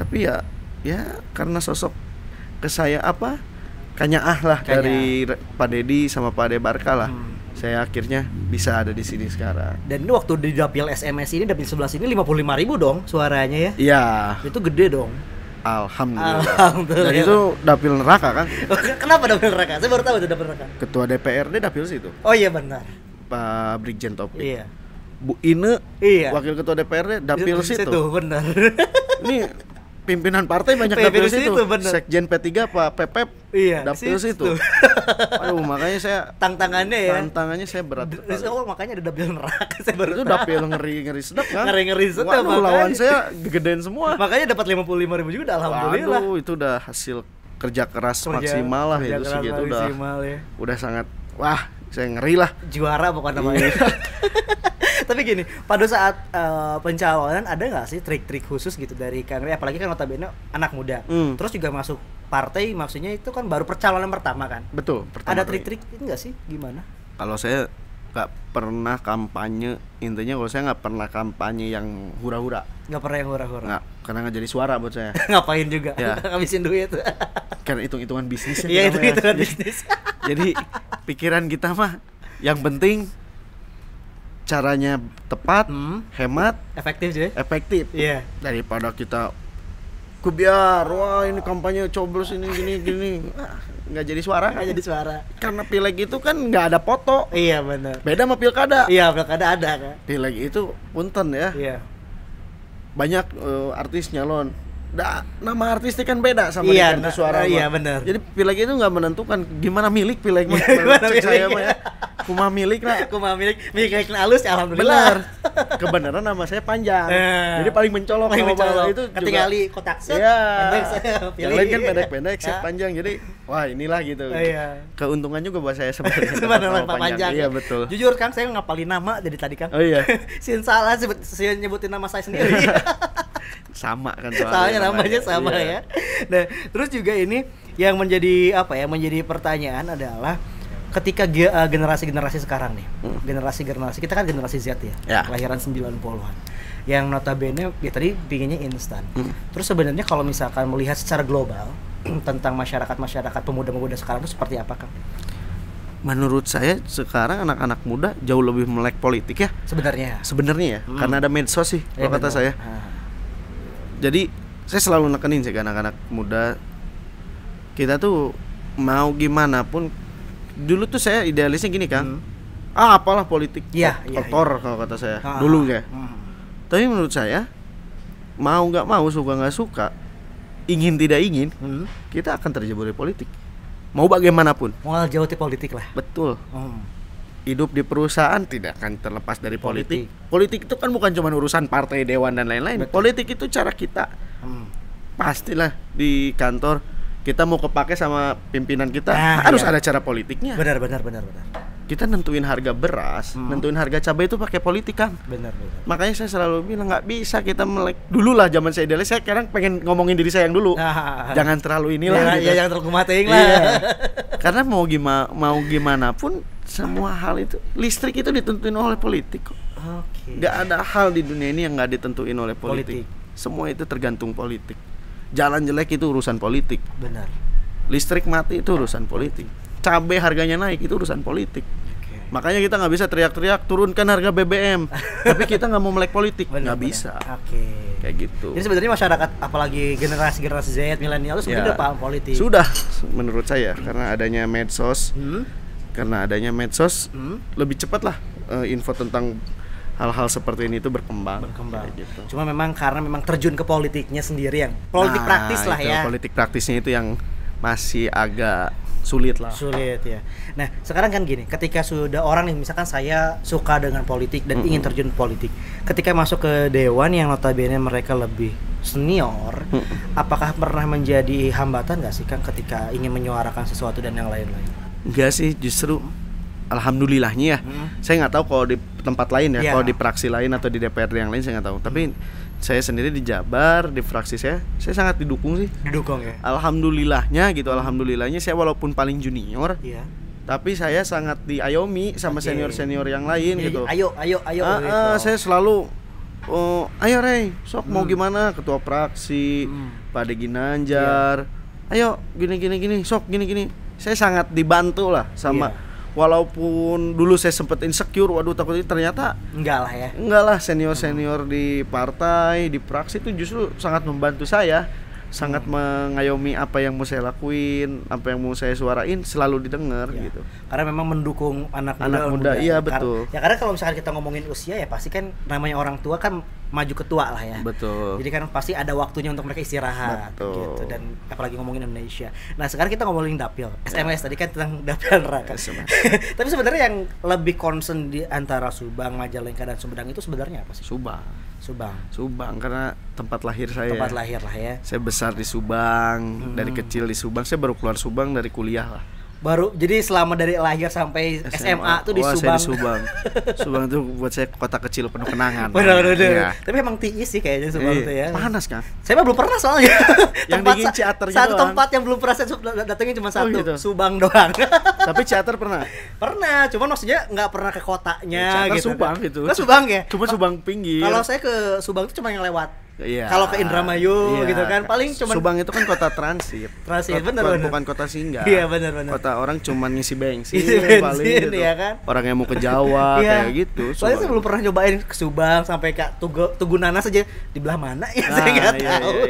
[SPEAKER 1] Tapi ya karena sosok ke saya kanyaah lah dari Pak Deddy sama Pak Ade Barkah lah. Saya akhirnya bisa ada di sini sekarang.
[SPEAKER 2] Dan ini waktu di dapil SMS ini, dapil 11 ini 55.000 dong suaranya ya.
[SPEAKER 1] Iya.
[SPEAKER 2] Itu gede dong.
[SPEAKER 1] Alhamdulillah. Dan itu dapil neraka kan?
[SPEAKER 2] Kenapa dapil neraka? Saya baru tahu itu dapil neraka.
[SPEAKER 1] Ketua DPRD dapil situ.
[SPEAKER 2] Oh iya benar.
[SPEAKER 1] Pak Brigjen Taufik.
[SPEAKER 2] Iya.
[SPEAKER 1] Bu Ine, wakil ketua DPRD dapil situ.
[SPEAKER 2] Benar.
[SPEAKER 1] Ini pimpinan partai banyak dapil situ. Sekjen P3 Pak Pepep dapil situ. Aduh, makanya saya tantangannya saya berat.
[SPEAKER 2] Makanya ada dapil neraka. Saya baru
[SPEAKER 1] itu dapil ngeri sedap kan?
[SPEAKER 2] Ngeri sedap.
[SPEAKER 1] Lawan saya gedein semua.
[SPEAKER 2] Makanya dapat 55.000 juga, alhamdulillah.
[SPEAKER 1] Waduh, itu udah hasil kerja keras maksimal lah itu segitu udah sangat saya ngeri lah.
[SPEAKER 2] Juara pokoknya namanya. Tapi gini, pada saat pencalonan ada nggak sih trik-trik khusus gitu dari apalagi kan notabene anak muda, terus juga masuk partai, maksudnya itu kan baru percalonan pertama kan?
[SPEAKER 1] Betul.
[SPEAKER 2] Ada trik-trik itu nggak sih, gimana?
[SPEAKER 1] Kalau saya nggak pernah kampanye, intinya kalau saya nggak pernah kampanye yang hura-hura.
[SPEAKER 2] Nggak pernah yang hura-hura?
[SPEAKER 1] Nggak, karena nggak jadi suara buat saya.
[SPEAKER 2] Ngapain juga? Ya. Ngabisin duit.
[SPEAKER 1] Karena hitung-hitungan bisnis ya.
[SPEAKER 2] Iya, hitung-hitungan bisnis.
[SPEAKER 1] Jadi pikiran kita mah yang penting caranya tepat, hemat, efektif.
[SPEAKER 2] Iya.
[SPEAKER 1] Daripada kita biar ini kampanye coblos ini gini nggak jadi suara. Karena pileg itu kan nggak ada foto.
[SPEAKER 2] Iya benar.
[SPEAKER 1] Beda sama pilkada.
[SPEAKER 2] Iya, pilkada ada kan.
[SPEAKER 1] Pileg itu punten ya.
[SPEAKER 2] Iya.
[SPEAKER 1] Banyak artis nyalon. Nama artisnya kan beda sama di kartu suara.
[SPEAKER 2] Iya benar.
[SPEAKER 1] Jadi pileg itu nggak menentukan gimana milik pileg mah. Saya mah ya. Kumah milik
[SPEAKER 2] milik halus ya, alhamdulillah.
[SPEAKER 1] Benar. Kebenaran nama saya panjang. Jadi paling mencolok
[SPEAKER 2] itu ketinggali kotak set.
[SPEAKER 1] Iya. Yang lain kan pendek-pendek, set panjang. Jadi inilah gitu. Keuntungan juga buat saya sebenarnya.
[SPEAKER 2] Panjang.
[SPEAKER 1] Iya betul.
[SPEAKER 2] Jujur kan saya ngapalin nama dari tadi kan.
[SPEAKER 1] Oh iya.
[SPEAKER 2] Sin salah saya nyebutin nama saya sendiri.
[SPEAKER 1] Sama kan
[SPEAKER 2] soalnya namanya sama ya. Nah, terus juga ini yang menjadi menjadi pertanyaan adalah ketika generasi sekarang nih, generasi kita kan generasi Z ya. Kelahiran 90-an. Yang notabene ya tadi pinginnya instan. Terus sebenarnya kalau misalkan melihat secara global tentang masyarakat pemuda-pemuda sekarang itu seperti apa, Kang?
[SPEAKER 1] Menurut saya sekarang anak-anak muda jauh lebih melek politik ya. Sebenarnya ya, karena ada medsos sih kalau kata saya. Jadi saya selalu nekenin sih ke anak-anak muda, kita tuh mau gimana pun. Dulu tuh saya idealisnya gini kan, apalah politik kotor kalau kata saya dulu ya. Tapi menurut saya mau nggak mau, suka nggak suka, ingin tidak ingin, kita akan terjebak di politik. Mau bagaimanapun.
[SPEAKER 2] Mau jauh di politik lah.
[SPEAKER 1] Betul. Hidup di perusahaan tidak akan terlepas dari politik. Politik itu kan bukan cuma urusan partai, dewan dan lain-lain. Betul. Politik itu cara kita. Pastilah di kantor kita mau kepake sama pimpinan kita, harus ada cara politiknya.
[SPEAKER 2] Benar.
[SPEAKER 1] kita nentuin harga beras, nentuin harga cabai itu pakai politik kan.
[SPEAKER 2] Benar.
[SPEAKER 1] Makanya saya selalu bilang nggak bisa kita melek. Dulu lah zaman saya idealis, saya sekarang pengen ngomongin diri saya yang dulu. Jangan terlalu inilah.
[SPEAKER 2] Iya, jangan terlalu kumating lah. Iya.
[SPEAKER 1] Karena mau gimana pun semua hal itu, listrik itu ditentuin oleh politik kok.
[SPEAKER 2] Oke.
[SPEAKER 1] Nggak ada hal di dunia ini yang nggak ditentuin oleh politik. Semua itu tergantung politik. Jalan jelek itu urusan politik.
[SPEAKER 2] Benar.
[SPEAKER 1] Listrik mati itu urusan politik. Cabai harganya naik itu urusan politik. Makanya kita nggak bisa teriak-teriak turunkan harga BBM, tapi kita nggak mau melek politik, nggak bisa. Kayak gitu.
[SPEAKER 2] Jadi sebenarnya masyarakat, apalagi generasi Z, milenial, itu sebenarnya udah paham politik.
[SPEAKER 1] Sudah, menurut saya, karena adanya medsos, lebih cepat lah info tentang hal-hal seperti ini itu berkembang. Gitu.
[SPEAKER 2] Cuma karena memang terjun ke politiknya sendiri yang politik praktis lah ya.
[SPEAKER 1] Politik praktisnya itu yang masih agak sulit ya.
[SPEAKER 2] Nah sekarang kan gini, ketika sudah orang nih, misalkan saya suka dengan politik dan ingin terjun politik, ketika masuk ke dewan yang notabene mereka lebih senior, apakah pernah menjadi hambatan nggak sih Kang ketika ingin menyuarakan sesuatu dan yang lain-lain?
[SPEAKER 1] Enggak sih, justru alhamdulillahnya ya. Saya nggak tahu kalau di tempat lain ya, kalau di fraksi lain atau di DPRD yang lain saya nggak tahu. Tapi saya sendiri di Jabar, di fraksi saya sangat didukung sih.
[SPEAKER 2] Didukung ya.
[SPEAKER 1] Alhamdulillahnya gitu, alhamdulillahnya saya walaupun paling junior, tapi saya sangat diayomi sama senior-senior yang lain gitu.
[SPEAKER 2] Ayo.
[SPEAKER 1] Saya selalu, ayo Rey, sok mau gimana, ketua fraksi, Pak De Ginanjar, ayo gini, sok gini. Saya sangat dibantu lah sama. Walaupun dulu saya sempat insecure, waduh takut ini, ternyata enggak lah senior di partai, di fraksi itu justru sangat membantu saya, sangat mengayomi apa yang mau saya lakuin, apa yang mau saya suarain selalu didengar gitu.
[SPEAKER 2] Karena memang mendukung anak
[SPEAKER 1] muda. Iya betul.
[SPEAKER 2] Karena kalau misalkan kita ngomongin usia ya pasti kan namanya orang tua kan maju ketua lah ya.
[SPEAKER 1] Betul.
[SPEAKER 2] Jadi kan pasti ada waktunya untuk mereka istirahat.
[SPEAKER 1] Betul.
[SPEAKER 2] Gitu. Dan apalagi ngomongin Indonesia. Nah sekarang kita ngomongin dapil SMS tadi kan tentang dapil neraka. Tapi sebenarnya yang lebih concern di antara Subang, Majalengka dan Sumedang itu sebenarnya apa sih? Subang
[SPEAKER 1] karena tempat lahir saya.
[SPEAKER 2] Tempat lahir lah ya.
[SPEAKER 1] Saya besar di Subang, dari kecil di Subang. Saya baru keluar Subang dari kuliah lah.
[SPEAKER 2] Jadi selama dari lahir sampai SMA tuh di Subang.
[SPEAKER 1] Saya di Subang. Subang tuh buat saya kota kecil penuh kenangan.
[SPEAKER 2] Benar. Ya. Tapi emang tiis sih kayaknya Subang tuh ya.
[SPEAKER 1] Panas kan?
[SPEAKER 2] Saya mah belum pernah soalnya.
[SPEAKER 1] Yang dingin Ciater gitu.
[SPEAKER 2] Satu tempat yang belum pernah saya datengin cuma satu, gitu. Subang doang.
[SPEAKER 1] Tapi Ciater pernah?
[SPEAKER 2] Pernah, cuman maksudnya nggak pernah ke kotanya
[SPEAKER 1] Ciater
[SPEAKER 2] gitu.
[SPEAKER 1] Subang gitu.
[SPEAKER 2] Subang ya?
[SPEAKER 1] Cuma Subang pinggir.
[SPEAKER 2] Kalau saya ke Subang itu cuma yang lewat.
[SPEAKER 1] Iya.
[SPEAKER 2] Kalau ke Indramayu gitu kan paling cuma
[SPEAKER 1] Subang itu kan kota transit.
[SPEAKER 2] Bener.
[SPEAKER 1] Bukan kota singgah.
[SPEAKER 2] Iya benar.
[SPEAKER 1] Kota orang cuma ngisi bensin paling gitu.
[SPEAKER 2] Ya kan?
[SPEAKER 1] Orang yang mau ke Jawa kayak gitu.
[SPEAKER 2] Soalnya saya belum pernah nyobain ke Subang sampai ke Tugunana saja, di belah mana ya saya nggak tahu.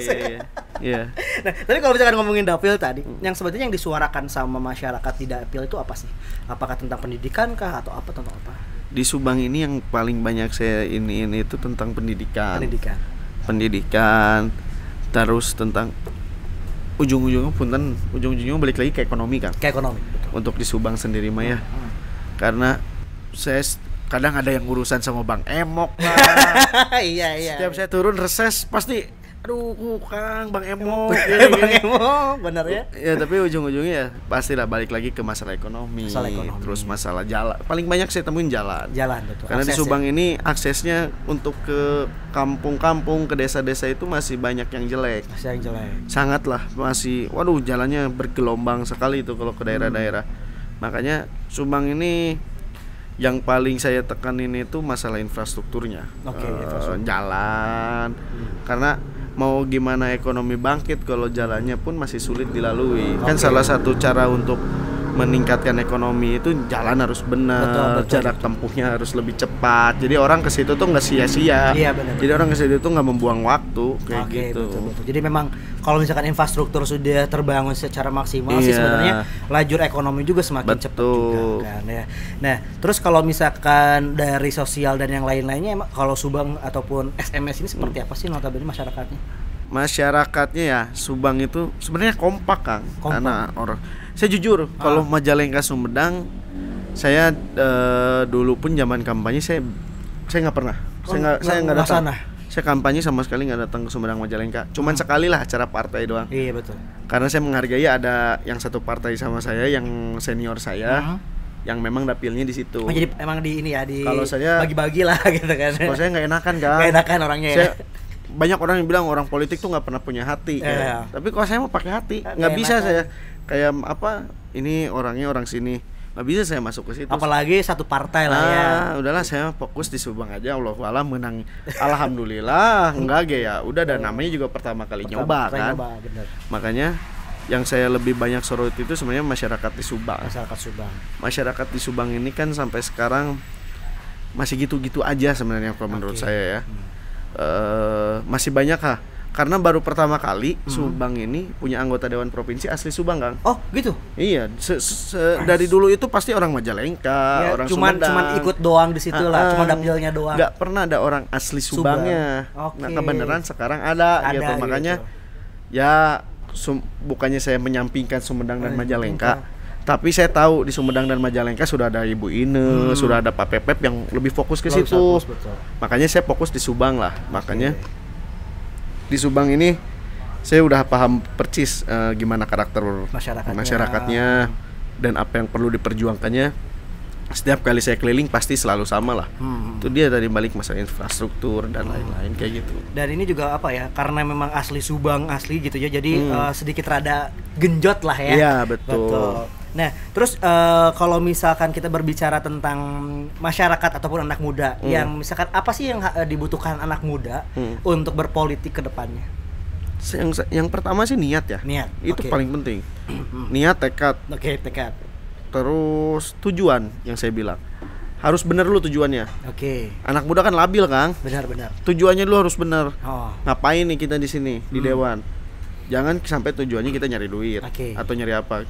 [SPEAKER 1] Iya.
[SPEAKER 2] Nah, tadi kalau misalkan ngomongin dapil tadi, yang sebetulnya yang disuarakan sama masyarakat di dapil itu apa sih? Apakah tentang pendidikan kah atau apa tentang apa?
[SPEAKER 1] Di Subang ini yang paling banyak saya ini itu tentang pendidikan, terus tentang ujung-ujungnya balik lagi ke ekonomi kan.
[SPEAKER 2] Betul.
[SPEAKER 1] Untuk di Subang sendiri mah ya. Karena saya kadang ada yang urusan sama Bang Emok lah.
[SPEAKER 2] Iya.
[SPEAKER 1] Setiap saya turun reses pasti aduh Kang Bang Emok.
[SPEAKER 2] Bang Emok, benar ya?
[SPEAKER 1] Ya tapi ujung-ujungnya ya pastilah balik lagi ke masalah ekonomi. Terus masalah jalan. Paling banyak saya temuin jalan.
[SPEAKER 2] Betul.
[SPEAKER 1] Karena di Subang ini aksesnya untuk ke kampung-kampung, ke desa-desa itu masih banyak yang jelek. Sangatlah masih, waduh jalannya bergelombang sekali itu kalau ke daerah-daerah. Makanya Subang ini yang paling saya tekanin itu masalah infrastrukturnya. Jalan. Karena mau gimana ekonomi bangkit kalau jalannya pun masih sulit dilalui. Kan salah satu cara untuk meningkatkan ekonomi itu jalan harus benar, jarak tempuhnya harus lebih cepat. Jadi orang ke situ tuh nggak sia-sia. Jadi orang ke situ tuh nggak membuang waktu kayak gitu.
[SPEAKER 2] Betul. Jadi memang kalau misalkan infrastruktur sudah terbangun secara maksimal sih sebenarnya lajur ekonomi juga semakin cepat juga kan ya. Nah, terus kalau misalkan dari sosial dan yang lain-lainnya, kalau Subang ataupun SMS ini seperti apa sih notabene masyarakatnya?
[SPEAKER 1] Masyarakatnya ya Subang itu sebenarnya kompak Kang. Karena orang, saya jujur kalau Majalengka Sumedang saya dulu pun zaman kampanye saya nggak pernah. Saya nggak datang. Saya kampanye sama sekali nggak datang ke Sumedang Majalengka. Cuman sekali lah acara partai doang.
[SPEAKER 2] Iya betul.
[SPEAKER 1] Karena saya menghargai ada yang satu partai sama saya, yang senior saya. yang memang dapilnya di situ.
[SPEAKER 2] Oh, jadi emang di ini ya, di
[SPEAKER 1] kalau saya
[SPEAKER 2] bagi-bagi lah gitu kan.
[SPEAKER 1] Kalau saya nggak enakan kan.
[SPEAKER 2] Nggak enakan orangnya ya.
[SPEAKER 1] Banyak orang yang bilang orang politik tuh nggak pernah punya hati. Tapi kalau saya mau pakai hati, nggak bisa saya kayak apa? Ini orangnya orang sini, nggak bisa saya masuk ke situ.
[SPEAKER 2] Apalagi satu partai lah ya.
[SPEAKER 1] Udahlah saya fokus di Subang aja. Allahualam menang. Alhamdulillah. Enggak ya. Udah dan namanya juga pertama kali nyoba kan.
[SPEAKER 2] Bener.
[SPEAKER 1] Makanya yang saya lebih banyak sorot itu sebenarnya masyarakat di Subang. Masyarakat di Subang ini kan sampai sekarang masih gitu-gitu aja sebenarnya kalau menurut saya ya. Masih banyak karena baru pertama kali Subang ini punya anggota Dewan Provinsi asli Subang, Kang.
[SPEAKER 2] Oh, gitu?
[SPEAKER 1] Iya, dari dulu itu pasti orang Majalengka, orang Sumedang.
[SPEAKER 2] Cuman ikut doang di situ lah, cuma dapilnya doang.
[SPEAKER 1] Nggak pernah ada orang asli Subangnya. Nah, kebenaran sekarang ada gitu. Makanya gitu. Ya bukannya saya menyampingkan Sumedang dan Majalengka, tapi saya tahu di Sumedang dan Majalengka sudah ada Ibu Ine, sudah ada Pak Pepep yang lebih fokus ke situ. Makanya saya fokus di Subang lah. Makanya di Subang ini saya udah paham percis gimana karakter masyarakatnya dan apa yang perlu diperjuangkannya. Setiap kali saya keliling pasti selalu sama lah. Itu dia tadi balik masalah infrastruktur dan lain-lain kayak gitu.
[SPEAKER 2] Dan ini juga apa ya, karena memang asli Subang asli gitu ya, jadi sedikit rada genjot lah ya.
[SPEAKER 1] Iya betul.
[SPEAKER 2] Nah terus kalau misalkan kita berbicara tentang masyarakat ataupun anak muda, yang misalkan apa sih yang dibutuhkan anak muda untuk berpolitik ke depannya?
[SPEAKER 1] Yang pertama sih niat ya. Itu paling penting. Niat, tekad. Tekad. Terus tujuan yang saya bilang harus bener lu tujuannya. Anak muda kan labil, Kang.
[SPEAKER 2] Benar.
[SPEAKER 1] Tujuannya lu harus bener. Ngapain nih kita di sini di dewan? Jangan sampai tujuannya kita nyari duit atau nyari apa.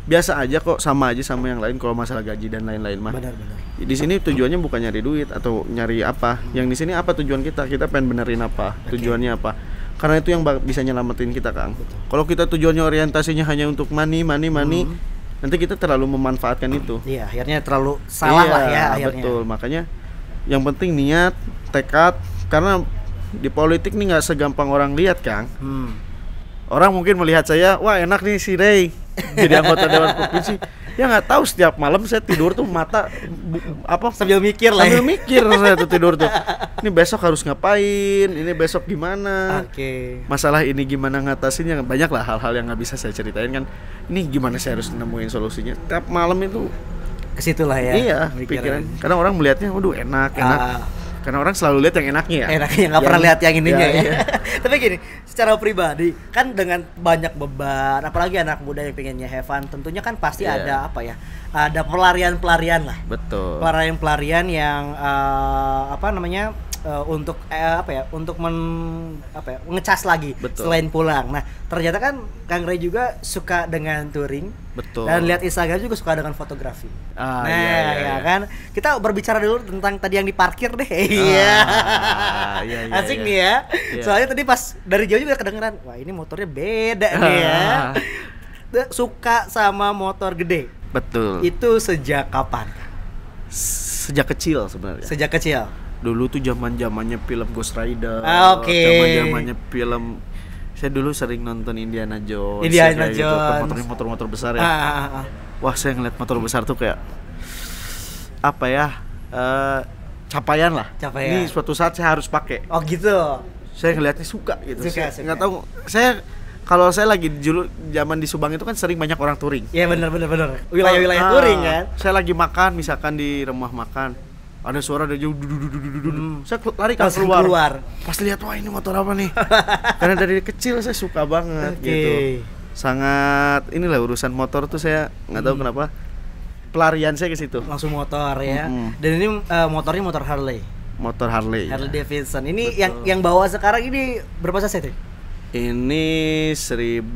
[SPEAKER 1] Biasa aja kok, sama aja sama yang lain kalau masalah gaji dan lain-lain mah.
[SPEAKER 2] Benar.
[SPEAKER 1] Di sini tujuannya bukan nyari duit atau nyari apa. Yang di sini apa tujuan kita? Kita pengen benerin apa? Tujuannya apa? Karena itu yang bisa nyelamatin kita, Kang. Kalau kita tujuannya orientasinya hanya untuk money, nanti kita terlalu memanfaatkan itu.
[SPEAKER 2] Iya, akhirnya terlalu salah lah ya akhirnya.
[SPEAKER 1] Betul, makanya yang penting niat, tekad. Karena di politik nih nggak segampang orang lihat, Kang. Orang mungkin melihat saya, wah enak nih si Ray jadi anggota Dewan Provinsi. Ya nggak tahu, setiap malam saya tidur tuh mata
[SPEAKER 2] sambil mikir
[SPEAKER 1] saya tuh tidur tuh. Ini besok harus ngapain? Ini besok gimana? Masalah ini gimana ngatasinnya? Banyak lah hal-hal yang nggak bisa saya ceritain kan. Ini gimana saya harus nemuin solusinya? Tiap malam itu
[SPEAKER 2] kesitulah ya.
[SPEAKER 1] Iya, pikiran. Karena orang melihatnya, waduh enak. Karena orang selalu lihat yang enaknya ya.
[SPEAKER 2] Enaknya, nggak pernah lihat yang ininya ya. Tapi gini, secara pribadi kan dengan banyak beban, apalagi anak muda yang pengennya have fun, tentunya kan pasti ada apa ya? Ada pelarian lah.
[SPEAKER 1] Betul.
[SPEAKER 2] Pelarian yang untuk untuk ngecas lagi. Betul. Selain pulang. Nah, ternyata kan Kang Ray juga suka dengan touring.
[SPEAKER 1] Betul.
[SPEAKER 2] Dan lihat Instagram juga suka dengan fotografi. Iya kan. Kita berbicara dulu tentang tadi yang diparkir deh. Iya. Asik nih ya. Soalnya tadi pas dari jauh juga kedengeran, wah ini motornya beda nih ya. Suka sama motor gede.
[SPEAKER 1] Betul.
[SPEAKER 2] Itu sejak kapan?
[SPEAKER 1] Sejak kecil sebenarnya.
[SPEAKER 2] Sejak kecil.
[SPEAKER 1] Dulu tuh zaman-zamannya film Ghost Rider. Zaman-zamannya film. Saya dulu sering nonton Indiana Jones. Gitu, motor-motor besar ya. Wah, saya ngeliat motor besar tuh kayak apa ya? Capaian lah. Ini suatu saat saya harus pakai.
[SPEAKER 2] Oh gitu.
[SPEAKER 1] Saya ngeliatnya suka gitu. Nggak tahu. Kalau saya lagi dulu zaman di Subang itu kan sering banyak orang touring.
[SPEAKER 2] Iya benar. Wilayah-wilayah touring kan.
[SPEAKER 1] Saya lagi makan misalkan di rumah makan, ada suara dari jauh, saya lari keluar. Pas lihat, wah ini motor apa nih? Karena dari kecil saya suka banget gitu. Sangat inilah urusan motor tuh saya nggak tahu kenapa pelarian saya ke situ.
[SPEAKER 2] Langsung motor ya. Dan ini motornya motor Harley.
[SPEAKER 1] Motor Harley.
[SPEAKER 2] Harley Davidson. Ini yang bawa sekarang ini berapa cc?
[SPEAKER 1] Ini 1600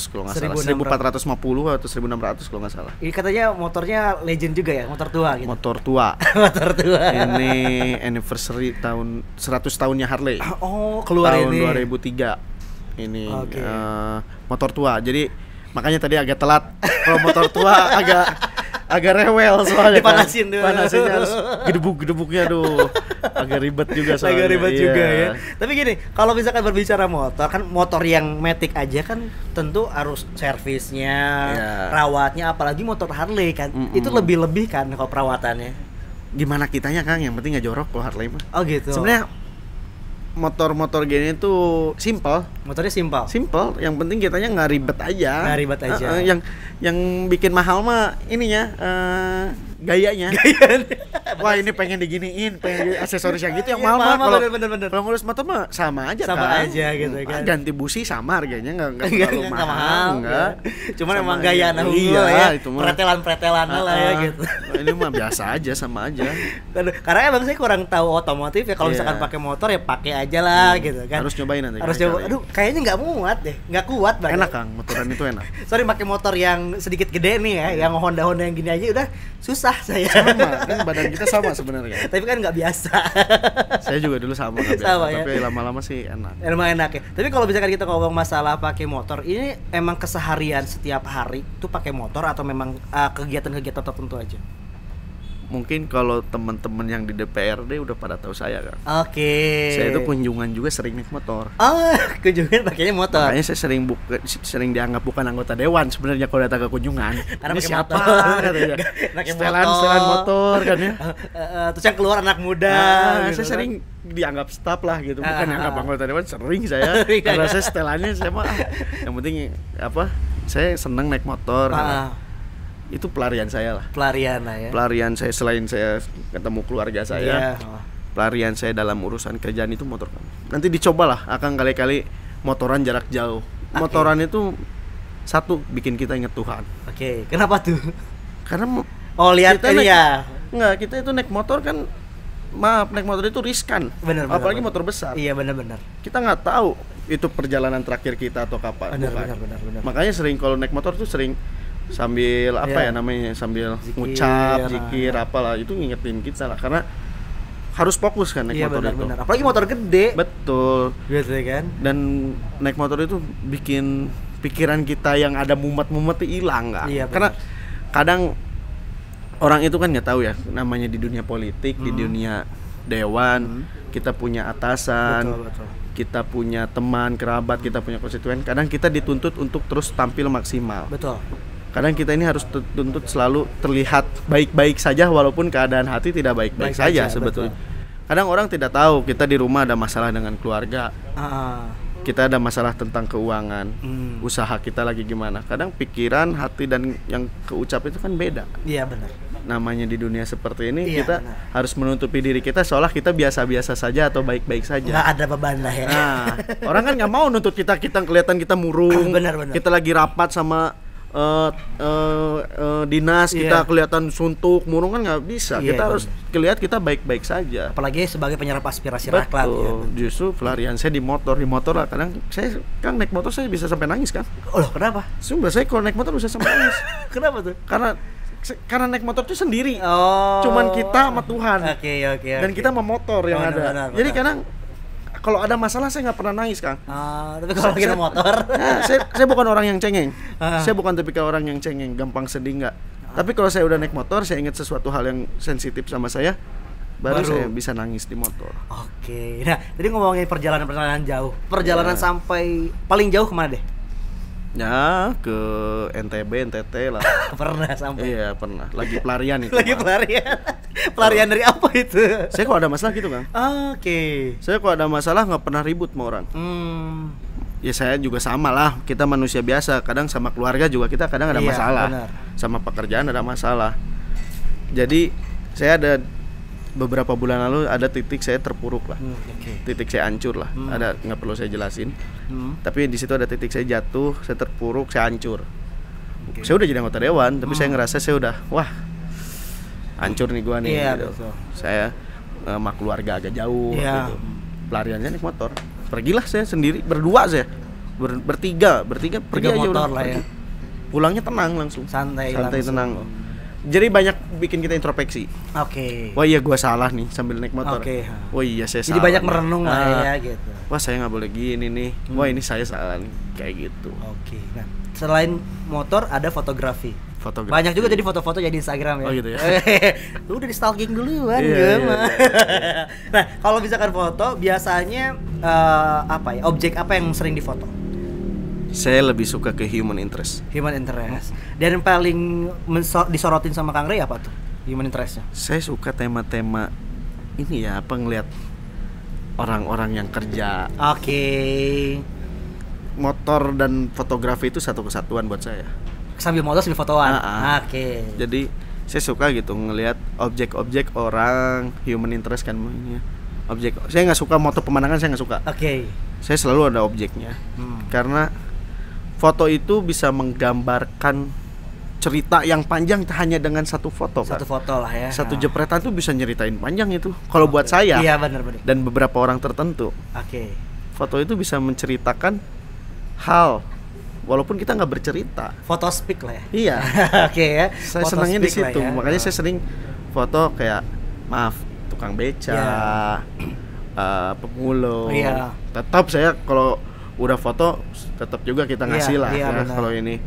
[SPEAKER 1] kalau nggak salah, 1450 atau 1600 kalau nggak salah.
[SPEAKER 2] Ini katanya motornya legend juga ya, motor tua gitu.
[SPEAKER 1] Motor tua.
[SPEAKER 2] Motor tua.
[SPEAKER 1] Ini anniversary tahun 100 tahunnya Harley.
[SPEAKER 2] Oh, keluar
[SPEAKER 1] tahun
[SPEAKER 2] ini.
[SPEAKER 1] Tahun 2003. Ini motor tua. Jadi makanya tadi agak telat. Kalau motor tua agak rewel soalnya.
[SPEAKER 2] Dipanasin dulu.
[SPEAKER 1] Panasinnya harus gedebuk-gedebuknya agak ribet juga soalnya.
[SPEAKER 2] Agak ribet juga ya. Tapi gini, kalau misalkan berbicara motor, kan motor yang Matic aja kan tentu harus servisnya, rawatnya, apalagi motor Harley kan. Itu lebih-lebih kan kalau perawatannya.
[SPEAKER 1] Gimana kitanya Kang, yang penting nggak jorok kalau Harley mah.
[SPEAKER 2] Oh gitu.
[SPEAKER 1] Sebenarnya motor-motor gini tuh simple.
[SPEAKER 2] Motornya simple.
[SPEAKER 1] Yang penting kitanya nggak ribet aja. Yang bikin mahal mah ininya gayanya. Wah ini pengen diginiin, pengen aksesoris yang gitu yang mahal mah. Kalau ngurus motor mah sama aja
[SPEAKER 2] gitu kan.
[SPEAKER 1] Ganti busi sama harganya nggak terlalu mahal.
[SPEAKER 2] Enggak. Cuman emang gaya anak unggul ya. Pretelan lah ya gitu.
[SPEAKER 1] Ini mah biasa aja, sama aja.
[SPEAKER 2] Karena emang saya kurang tahu otomotif ya. Kalau misalkan pakai motor ya pakai aja lah gitu kan.
[SPEAKER 1] Harus nyobain nanti.
[SPEAKER 2] Harus coba. Aduh, kayaknya nggak muat deh. Nggak kuat banget.
[SPEAKER 1] Enak Kang, motoran itu enak.
[SPEAKER 2] Sorry pakai motor yang sedikit gede nih ya, yang Honda yang gini aja udah susah saya.
[SPEAKER 1] Sama, kan badan kita sama sebenarnya.
[SPEAKER 2] Tapi kan nggak biasa.
[SPEAKER 1] Saya juga dulu sama nggak biasa. Sama, ya? Tapi lama-lama sih enak.
[SPEAKER 2] Emang enak ya. Tapi kalau misalkan kita ngomong masalah pakai motor, ini emang keseharian setiap hari tuh pakai motor atau memang kegiatan-kegiatan tertentu aja?
[SPEAKER 1] Mungkin kalau teman-teman yang di DPRD udah pada tahu saya kan.
[SPEAKER 2] Oke.
[SPEAKER 1] Saya itu kunjungan juga sering naik motor.
[SPEAKER 2] Oh, kunjungan pakainya motor.
[SPEAKER 1] Makanya saya sering dianggap bukan anggota dewan sebenarnya kalau datang ke kunjungan.
[SPEAKER 2] Karena pakai
[SPEAKER 1] siapa
[SPEAKER 2] katanya.
[SPEAKER 1] Setelan motor kan ya.
[SPEAKER 2] Terus yang keluar anak muda.
[SPEAKER 1] Gitu, saya sering dianggap staf lah gitu, bukan anggap anggota dewan, sering saya. Karena saya setelannya saya mah yang penting saya senang naik motor. Itu pelarian saya lah. Pelarian saya selain saya ketemu keluarga saya. Pelarian saya dalam urusan kerjaan itu motor. Nanti dicobalah akan kali-kali motoran jarak jauh. Motoran itu satu bikin kita ingat Tuhan.
[SPEAKER 2] Oke. Kenapa tuh?
[SPEAKER 1] Karena
[SPEAKER 2] lihat ini ya.
[SPEAKER 1] Enggak, kita itu naik motor kan, naik motor itu riskan.
[SPEAKER 2] Bener,
[SPEAKER 1] apalagi motor besar.
[SPEAKER 2] Iya benar.
[SPEAKER 1] Kita nggak tahu itu perjalanan terakhir kita atau kapan.
[SPEAKER 2] Benar.
[SPEAKER 1] Makanya sering kalau naik motor tuh sering sambil sambil ngucap, zikir, apalah, itu ngingetin kita lah, karena harus fokus kan naik motor itu.
[SPEAKER 2] Benar. Apalagi motor gede.
[SPEAKER 1] Betul.
[SPEAKER 2] Gitu kan.
[SPEAKER 1] Dan naik motor itu bikin pikiran kita yang ada mumet-mumet itu hilang kan.
[SPEAKER 2] Iya,
[SPEAKER 1] karena kadang orang itu kan nggak tahu ya, namanya di dunia politik, di dunia dewan, kita punya atasan. Betul. Kita punya teman, kerabat, kita punya konstituen. Kadang kita dituntut untuk terus tampil maksimal.
[SPEAKER 2] Betul.
[SPEAKER 1] Kadang kita ini harus dituntut selalu terlihat baik-baik saja walaupun keadaan hati tidak baik-baik saja sebetulnya. Betul. Kadang orang tidak tahu kita di rumah ada masalah dengan keluarga. Kita ada masalah tentang keuangan. Usaha kita lagi gimana. Kadang pikiran, hati dan yang keucap itu kan beda.
[SPEAKER 2] Iya benar.
[SPEAKER 1] Namanya di dunia seperti ini kita harus menutupi diri kita seolah kita biasa-biasa saja atau baik-baik saja.
[SPEAKER 2] Nggak ada beban lah ya.
[SPEAKER 1] Nah, orang kan nggak mau nuntut kita kelihatan kita murung.
[SPEAKER 2] Benar.
[SPEAKER 1] Kita lagi rapat sama dinas, kita kelihatan suntuk, murung, kan nggak bisa. Kita harus kelihatan kita baik-baik saja.
[SPEAKER 2] Apalagi sebagai penyerap aspirasi rakyat.
[SPEAKER 1] Justru pelarian saya di motor lah. Kadang saya kan naik motor saya bisa sampai nangis kan.
[SPEAKER 2] Oh kenapa?
[SPEAKER 1] Sumpah saya kalau naik motor bisa sampai nangis.
[SPEAKER 2] Kenapa tuh?
[SPEAKER 1] Karena naik motor itu sendiri. Cuman kita sama Tuhan.
[SPEAKER 2] Oke.
[SPEAKER 1] Dan kita sama motor yang ada. Benar. Jadi kadang kalau ada masalah saya nggak pernah nangis Kang.
[SPEAKER 2] Tapi kalau kita motor,
[SPEAKER 1] saya bukan orang yang cengeng. Saya bukan tipikal orang yang cengeng, gampang sedih nggak. Tapi kalau saya udah naik motor, saya ingat sesuatu hal yang sensitif sama saya, baru saya bisa nangis di motor.
[SPEAKER 2] Oke. Nah, jadi ngomongin perjalanan jauh. Perjalanan sampai paling jauh kemana deh?
[SPEAKER 1] Ya, ke NTB, NTT lah.
[SPEAKER 2] Pernah sampai?
[SPEAKER 1] Iya, pernah. Lagi pelarian itu.
[SPEAKER 2] Pelarian dari apa itu?
[SPEAKER 1] Saya kalau ada masalah gitu kan.
[SPEAKER 2] Oke.
[SPEAKER 1] Saya kalau ada masalah nggak pernah ribut sama orang. Ya saya juga sama lah. Kita manusia biasa. Kadang sama keluarga juga kita kadang ada masalah. Benar. Sama pekerjaan ada masalah. Jadi saya ada beberapa bulan lalu ada titik saya terpuruk lah. Titik saya hancur lah. Ada, nggak perlu saya jelasin. Tapi di situ ada titik saya jatuh, saya terpuruk, saya hancur. Saya udah jadi anggota dewan, tapi saya ngerasa saya udah hancur nih gua nih. Gitu. Saya sama keluarga agak jauh. Gitu. Pelariannya naik motor. Pergilah saya sendiri, berdua saya. Bertiga pergi aja
[SPEAKER 2] motor
[SPEAKER 1] udah.
[SPEAKER 2] Lah ya.
[SPEAKER 1] Pulangnya tenang langsung. Santai tenang. Jadi banyak bikin kita introspeksi. Wah iya gue salah nih sambil naik motor. Oh iya saya salah.
[SPEAKER 2] Jadi banyak merenung lah ya gitu.
[SPEAKER 1] Wah saya nggak boleh gini nih. Wah ini saya salah nih, kayak gitu.
[SPEAKER 2] Nah selain motor ada fotografi.
[SPEAKER 1] fotografi.
[SPEAKER 2] Banyak juga jadi foto-foto jadi Instagram ya.
[SPEAKER 1] Oh gitu ya.
[SPEAKER 2] Lu udah di stalking duluan
[SPEAKER 1] Iya.
[SPEAKER 2] Nah, kalau misalkan foto biasanya objek apa yang sering difoto?
[SPEAKER 1] Saya lebih suka ke human interest.
[SPEAKER 2] Human interest. Dan yang paling disorotin sama Kang Rey apa tuh? Human interestnya?
[SPEAKER 1] Saya suka tema-tema ini ya, ngeliat orang-orang yang kerja.
[SPEAKER 2] Oke.
[SPEAKER 1] Motor dan fotografi itu satu kesatuan buat saya.
[SPEAKER 2] Sambil motor sambil fotoan. Oke.
[SPEAKER 1] Jadi saya suka gitu ngelihat objek-objek orang, human interest kan ini. Objek. Saya nggak suka moto pemandangan, saya nggak suka.
[SPEAKER 2] Oke.
[SPEAKER 1] Saya selalu ada objeknya. Karena foto itu bisa menggambarkan cerita yang panjang hanya dengan satu foto.
[SPEAKER 2] Satu foto lah ya.
[SPEAKER 1] Satu jepretan tuh bisa nyeritain panjang itu. Kalau buat saya.
[SPEAKER 2] Iya benar.
[SPEAKER 1] Dan beberapa orang tertentu.
[SPEAKER 2] Oke.
[SPEAKER 1] Foto itu bisa menceritakan hal walaupun kita nggak bercerita.
[SPEAKER 2] Foto speak lah ya.
[SPEAKER 1] Iya.
[SPEAKER 2] Oke ya.
[SPEAKER 1] Saya senangnya di situ. Ya. Makanya saya sering foto kayak tukang beca, pemulung.
[SPEAKER 2] Iya.
[SPEAKER 1] Tetap saya kalau udah foto tetap juga kita ngasih lah ya kalau ini.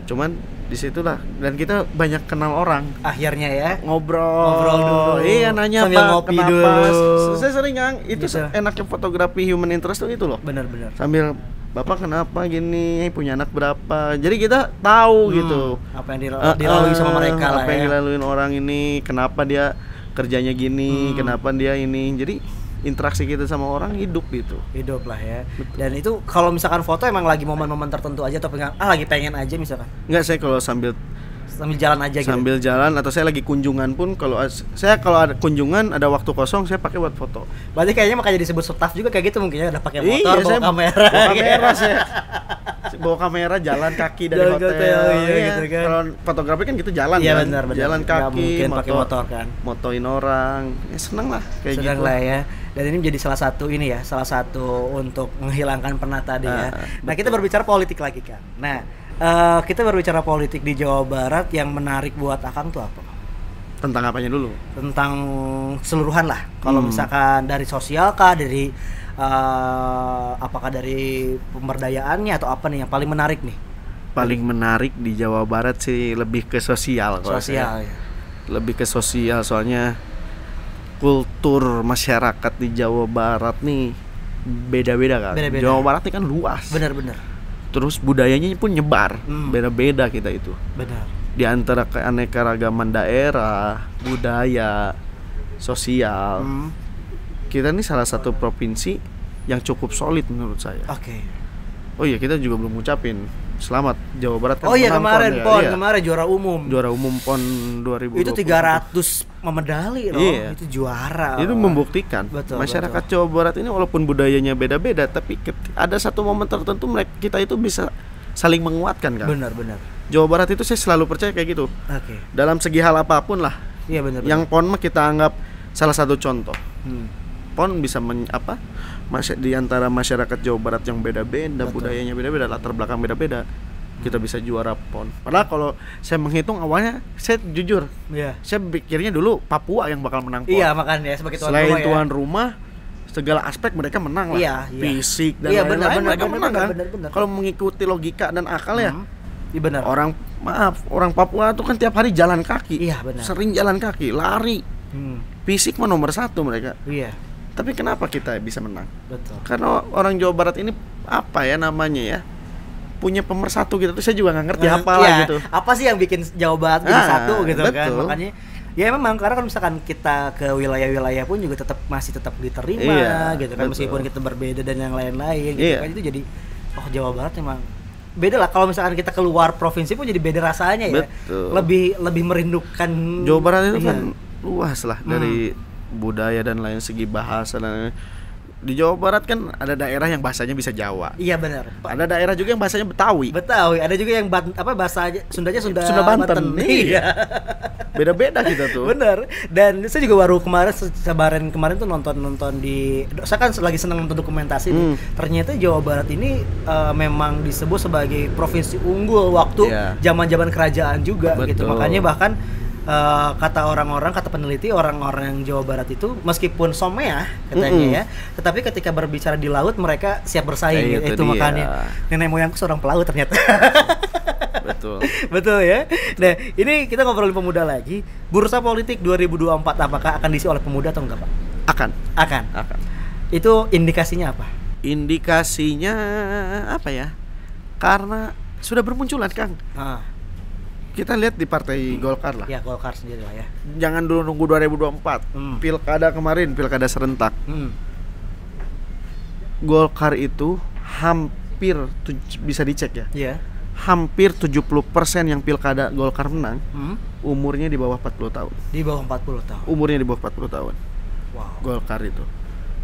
[SPEAKER 1] Cuman disitulah dan kita banyak kenal orang.
[SPEAKER 2] Akhirnya ya.
[SPEAKER 1] Ngobrol
[SPEAKER 2] dulu.
[SPEAKER 1] Iya, nanya
[SPEAKER 2] sambil
[SPEAKER 1] Pak,
[SPEAKER 2] ngopi
[SPEAKER 1] kenapa?
[SPEAKER 2] dulu.
[SPEAKER 1] Saya sering itu gitu. Enaknya fotografi human interest tuh itu loh.
[SPEAKER 2] Benar.
[SPEAKER 1] Sambil Bapak kenapa gini, punya anak berapa. Jadi kita tahu gitu
[SPEAKER 2] apa yang dilalui sama mereka lah.
[SPEAKER 1] Apa yang dilaluin orang ini, kenapa dia kerjanya gini, kenapa dia ini. Jadi interaksi kita sama orang hidup
[SPEAKER 2] lah ya.
[SPEAKER 1] Betul.
[SPEAKER 2] Dan itu kalau misalkan foto emang lagi momen-momen tertentu aja atau lagi pengen aja misalkan?
[SPEAKER 1] Enggak, saya kalau sambil
[SPEAKER 2] jalan aja gitu.
[SPEAKER 1] Sambil jalan atau saya lagi kunjungan pun kalau ada kunjungan ada waktu kosong saya pakai buat foto.
[SPEAKER 2] Berarti kayaknya makanya disebut staff juga kayak gitu mungkin ya, ada pakai motor, bawa kamera.
[SPEAKER 1] Bawa kamera saya. Bawa kamera jalan kaki dari hotel.
[SPEAKER 2] Gitu kan.
[SPEAKER 1] Kalau fotografi kan gitu jalan
[SPEAKER 2] kan.
[SPEAKER 1] Benar. Jalan kaki,
[SPEAKER 2] pakai motor kan.
[SPEAKER 1] Motoin orang. Ya seneng lah kayak
[SPEAKER 2] seneng
[SPEAKER 1] gitu.
[SPEAKER 2] Lah ya. Dan ini menjadi salah satu untuk menghilangkan penat tadi ya. Nah, kita berbicara politik lagi kan. Nah, kita berbicara politik di Jawa Barat yang menarik buat Akang tuh apa?
[SPEAKER 1] Tentang apanya dulu?
[SPEAKER 2] Tentang keseluruhan lah. Kalau misalkan dari sosial kah, dari apakah dari pemberdayaannya atau apa nih yang paling menarik nih?
[SPEAKER 1] Paling menarik di Jawa Barat sih lebih ke sosial.
[SPEAKER 2] Sosial. Ya.
[SPEAKER 1] Lebih ke sosial soalnya kultur masyarakat di Jawa Barat nih beda-beda kan. Jawa Barat ini kan luas.
[SPEAKER 2] Benar.
[SPEAKER 1] Terus budayanya pun nyebar, beda-beda kita itu.
[SPEAKER 2] Benar.
[SPEAKER 1] Di antara keanekaragaman daerah, budaya, sosial, kita ini salah satu provinsi yang cukup solid menurut saya.
[SPEAKER 2] Oke.
[SPEAKER 1] Oh iya, kita juga belum ngucapin selamat Jawa Barat kan.
[SPEAKER 2] Oh iya kemarin PON, kemarin juara umum
[SPEAKER 1] PON 2020.
[SPEAKER 2] Itu 300 medali loh. Iya. Itu juara.
[SPEAKER 1] Itu membuktikan
[SPEAKER 2] masyarakat
[SPEAKER 1] Jawa Barat ini walaupun budayanya beda-beda, tapi ada satu momen tertentu kita itu bisa saling menguatkan kan.
[SPEAKER 2] Benar.
[SPEAKER 1] Jawa Barat itu saya selalu percaya kayak gitu.
[SPEAKER 2] Oke.
[SPEAKER 1] Dalam segi hal apapun lah.
[SPEAKER 2] Iya benar.
[SPEAKER 1] Yang PON mah kita anggap salah satu contoh. PON bisa di antara masyarakat Jawa Barat yang beda-beda, budayanya beda-beda, latar belakang beda-beda, kita bisa juara PON. Padahal kalau saya menghitung awalnya, saya jujur, saya pikirnya dulu Papua yang bakal menang PON.
[SPEAKER 2] Iya, makanya sebagai
[SPEAKER 1] tuan rumah, segala aspek mereka menang lah.
[SPEAKER 2] Iya.
[SPEAKER 1] Fisik dan lain-lain mereka menang kan. Kalau mengikuti logika dan akal ya.
[SPEAKER 2] Iya benar.
[SPEAKER 1] Orang Papua tuh kan tiap hari jalan kaki.
[SPEAKER 2] Iya benar.
[SPEAKER 1] Sering jalan kaki, lari. Fisik mah nomor 1 mereka.
[SPEAKER 2] Iya.
[SPEAKER 1] Tapi kenapa kita bisa menang?
[SPEAKER 2] Betul.
[SPEAKER 1] Karena orang Jawa Barat ini apa ya namanya ya? Punya pemersatu gitu. Saya juga nggak ngerti gitu.
[SPEAKER 2] Apa sih yang bikin Jawa Barat jadi satu gitu
[SPEAKER 1] betul.
[SPEAKER 2] Kan? Makanya ya memang karena kalau misalkan kita ke wilayah-wilayah pun juga masih tetap diterima gitu kan, meskipun kita berbeda dan yang lain-lain gitu kan, itu jadi Jawa Barat memang beda lah. Kalau misalkan kita keluar provinsi pun jadi beda rasanya ya.
[SPEAKER 1] Betul.
[SPEAKER 2] Lebih merindukan
[SPEAKER 1] Jawa Barat itu kan luas lah dari budaya dan lain segi bahasa dan lain. Di Jawa Barat kan ada daerah yang bahasanya bisa Jawa.
[SPEAKER 2] Iya benar.
[SPEAKER 1] Ada daerah juga yang bahasanya Betawi.
[SPEAKER 2] Ada juga yang bahasa Sundanya Sunda
[SPEAKER 1] Banten. Iya. Beda-beda kita tuh.
[SPEAKER 2] Bener. Dan saya juga baru kemarin tuh nonton di, saya kan lagi seneng nonton dokumentasi nih. Ternyata Jawa Barat ini memang disebut sebagai provinsi unggul waktu zaman-zaman kerajaan juga.
[SPEAKER 1] Betul.
[SPEAKER 2] Gitu. Makanya bahkan kata peneliti orang-orang Jawa Barat itu meskipun someah katanya ya, tetapi ketika berbicara di laut mereka siap bersaing gitu. Itu makanya nenek moyangku seorang pelaut ternyata.
[SPEAKER 1] Betul.
[SPEAKER 2] Betul ya. Nah, ini kita ngobrolin pemuda lagi. Bursa politik 2024 apakah akan diisi oleh pemuda atau enggak, Pak? Akan. Itu indikasinya apa?
[SPEAKER 1] Indikasinya apa ya? Karena sudah bermunculan, Kang. Kita lihat di partai Golkar lah.
[SPEAKER 2] Ya, Golkar sendiri lah ya.
[SPEAKER 1] Jangan dulu nunggu 2024. Pilkada kemarin, pilkada serentak. Golkar itu hampir bisa dicek ya.
[SPEAKER 2] Iya.
[SPEAKER 1] Hampir 70% yang pilkada Golkar menang, umurnya di bawah 40 tahun.
[SPEAKER 2] Di bawah 40 tahun.
[SPEAKER 1] Umurnya di bawah 40 tahun.
[SPEAKER 2] Wow.
[SPEAKER 1] Golkar itu.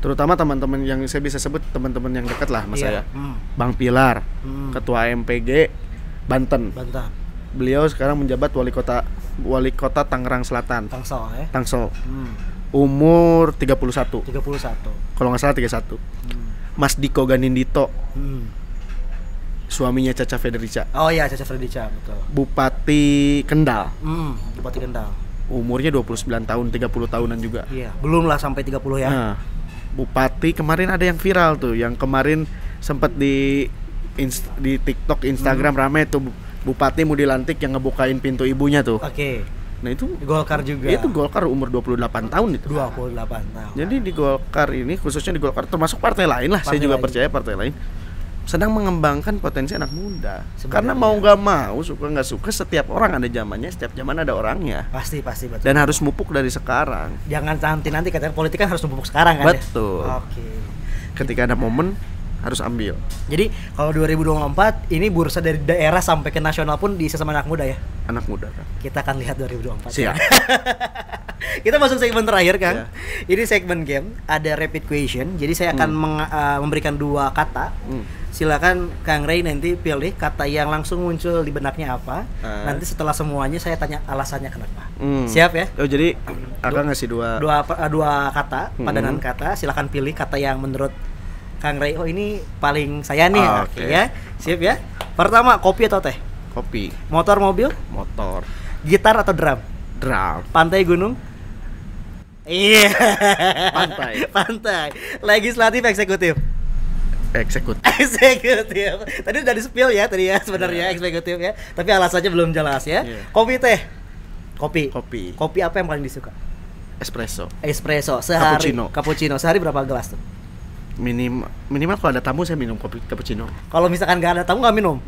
[SPEAKER 1] Terutama teman-teman yang saya bisa sebut teman-teman yang dekat lah sama saya. Bang Pilar, Ketua MPG Banten. Beliau sekarang menjabat wali kota Tangerang Selatan. Tangsel. Umur 31. Kalau nggak salah 31. Mas Diko Ganindito. Suaminya Caca Federica.
[SPEAKER 2] Oh iya, Caca Federica, betul.
[SPEAKER 1] Bupati Kendal.
[SPEAKER 2] Bupati Kendal.
[SPEAKER 1] Umurnya 29 tahun, 30 tahunan juga.
[SPEAKER 2] Iya, belum lah sampai 30 ya.
[SPEAKER 1] Nah, Bupati kemarin ada yang viral tuh, yang kemarin sempat di TikTok, Instagram rame tuh, Bupati mau dilantik yang ngebukain pintu ibunya tuh.
[SPEAKER 2] Oke.
[SPEAKER 1] Nah itu
[SPEAKER 2] Golkar juga.
[SPEAKER 1] Itu Golkar umur 28 tahun itu.
[SPEAKER 2] 28 tahun.
[SPEAKER 1] Jadi di Golkar ini, khususnya di Golkar, termasuk partai lain lah, saya juga percaya partai lain sedang mengembangkan potensi anak muda. Karena mau nggak mau, suka nggak suka, setiap orang ada zamannya, setiap zaman ada orangnya.
[SPEAKER 2] Pasti betul.
[SPEAKER 1] Dan harus mupuk dari sekarang.
[SPEAKER 2] Jangan nanti katanya politik kan harus mupuk sekarang kan.
[SPEAKER 1] Betul.
[SPEAKER 2] Oke.
[SPEAKER 1] Ketika ada momen harus ambil.
[SPEAKER 2] Jadi kalau 2024 ini bursa dari daerah sampai ke nasional pun diisi sama anak muda ya.
[SPEAKER 1] Anak muda kan.
[SPEAKER 2] Kita akan lihat 2024.
[SPEAKER 1] Siap.
[SPEAKER 2] Kita masuk segmen terakhir, Kang. Ini segmen game, ada rapid question. Jadi saya akan memberikan 2 kata. Silakan Kang Ray nanti pilih kata yang langsung muncul di benaknya apa. Nanti setelah semuanya saya tanya alasannya kenapa. Siap ya?
[SPEAKER 1] Oh, jadi akan ngasih
[SPEAKER 2] dua kata, padanan kata. Silakan pilih kata yang menurut Kang Ray, oh ini paling saya nih. Oke ya. Siap ya? Pertama, kopi atau teh?
[SPEAKER 1] Kopi.
[SPEAKER 2] Motor, mobil?
[SPEAKER 1] Motor.
[SPEAKER 2] Gitar atau drum?
[SPEAKER 1] Drum.
[SPEAKER 2] Pantai, gunung? Iya. Pantai. Legislatif, eksekutif?
[SPEAKER 1] Eksekutif.
[SPEAKER 2] Tadi udah di-spill ya tadi ya sebenarnya eksekutif ya. Tapi alasannya belum jelas ya. Kopi, teh? Kopi. Kopi apa yang paling disuka?
[SPEAKER 1] Espresso.
[SPEAKER 2] Sehari. Cappuccino. Sehari berapa gelas tuh?
[SPEAKER 1] Minimal kalau ada tamu saya minum kopi cappuccino.
[SPEAKER 2] Kalau misalkan nggak ada tamu nggak minum?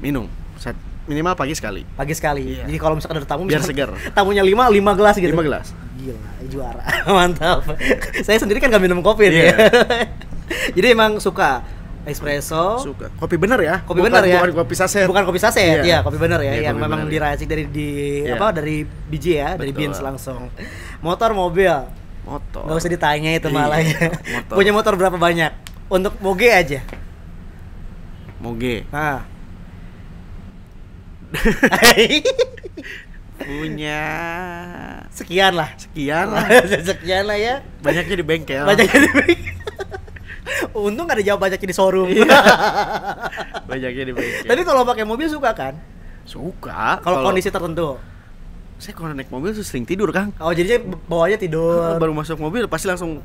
[SPEAKER 1] Minimal pagi sekali.
[SPEAKER 2] Iya. Jadi kalau misalkan ada tamu,
[SPEAKER 1] biar segar.
[SPEAKER 2] Tamunya 5 gelas gitu.
[SPEAKER 1] 5 gelas.
[SPEAKER 2] Gila, juara. Mantap. Saya sendiri kan nggak minum kopi ya. Jadi emang suka espresso.
[SPEAKER 1] Suka. Kopi bener ya?
[SPEAKER 2] Kopi bener ya?
[SPEAKER 1] Bukan kopi saset.
[SPEAKER 2] Bukan kopi saset. Iya, kopi bener ya. Yang memang diracik dari dari biji ya, dari beans langsung. Motor, mobil?
[SPEAKER 1] Motor.
[SPEAKER 2] Nggak usah ditanya itu malah ya. Punya motor berapa banyak? Untuk moge aja.
[SPEAKER 1] Moge. Punya
[SPEAKER 2] sekian lah ya.
[SPEAKER 1] Banyaknya di bengkel.
[SPEAKER 2] Untung gak ada jawab banyaknya di showroom.
[SPEAKER 1] Banyaknya di bengkel.
[SPEAKER 2] Tapi kalau pakai mobil suka kan?
[SPEAKER 1] Suka.
[SPEAKER 2] Kalau kondisi tertentu.
[SPEAKER 1] Saya kalau naik mobil tuh sering tidur, Kang.
[SPEAKER 2] Oh, jadi bawanya tidur.
[SPEAKER 1] Baru masuk mobil pasti langsung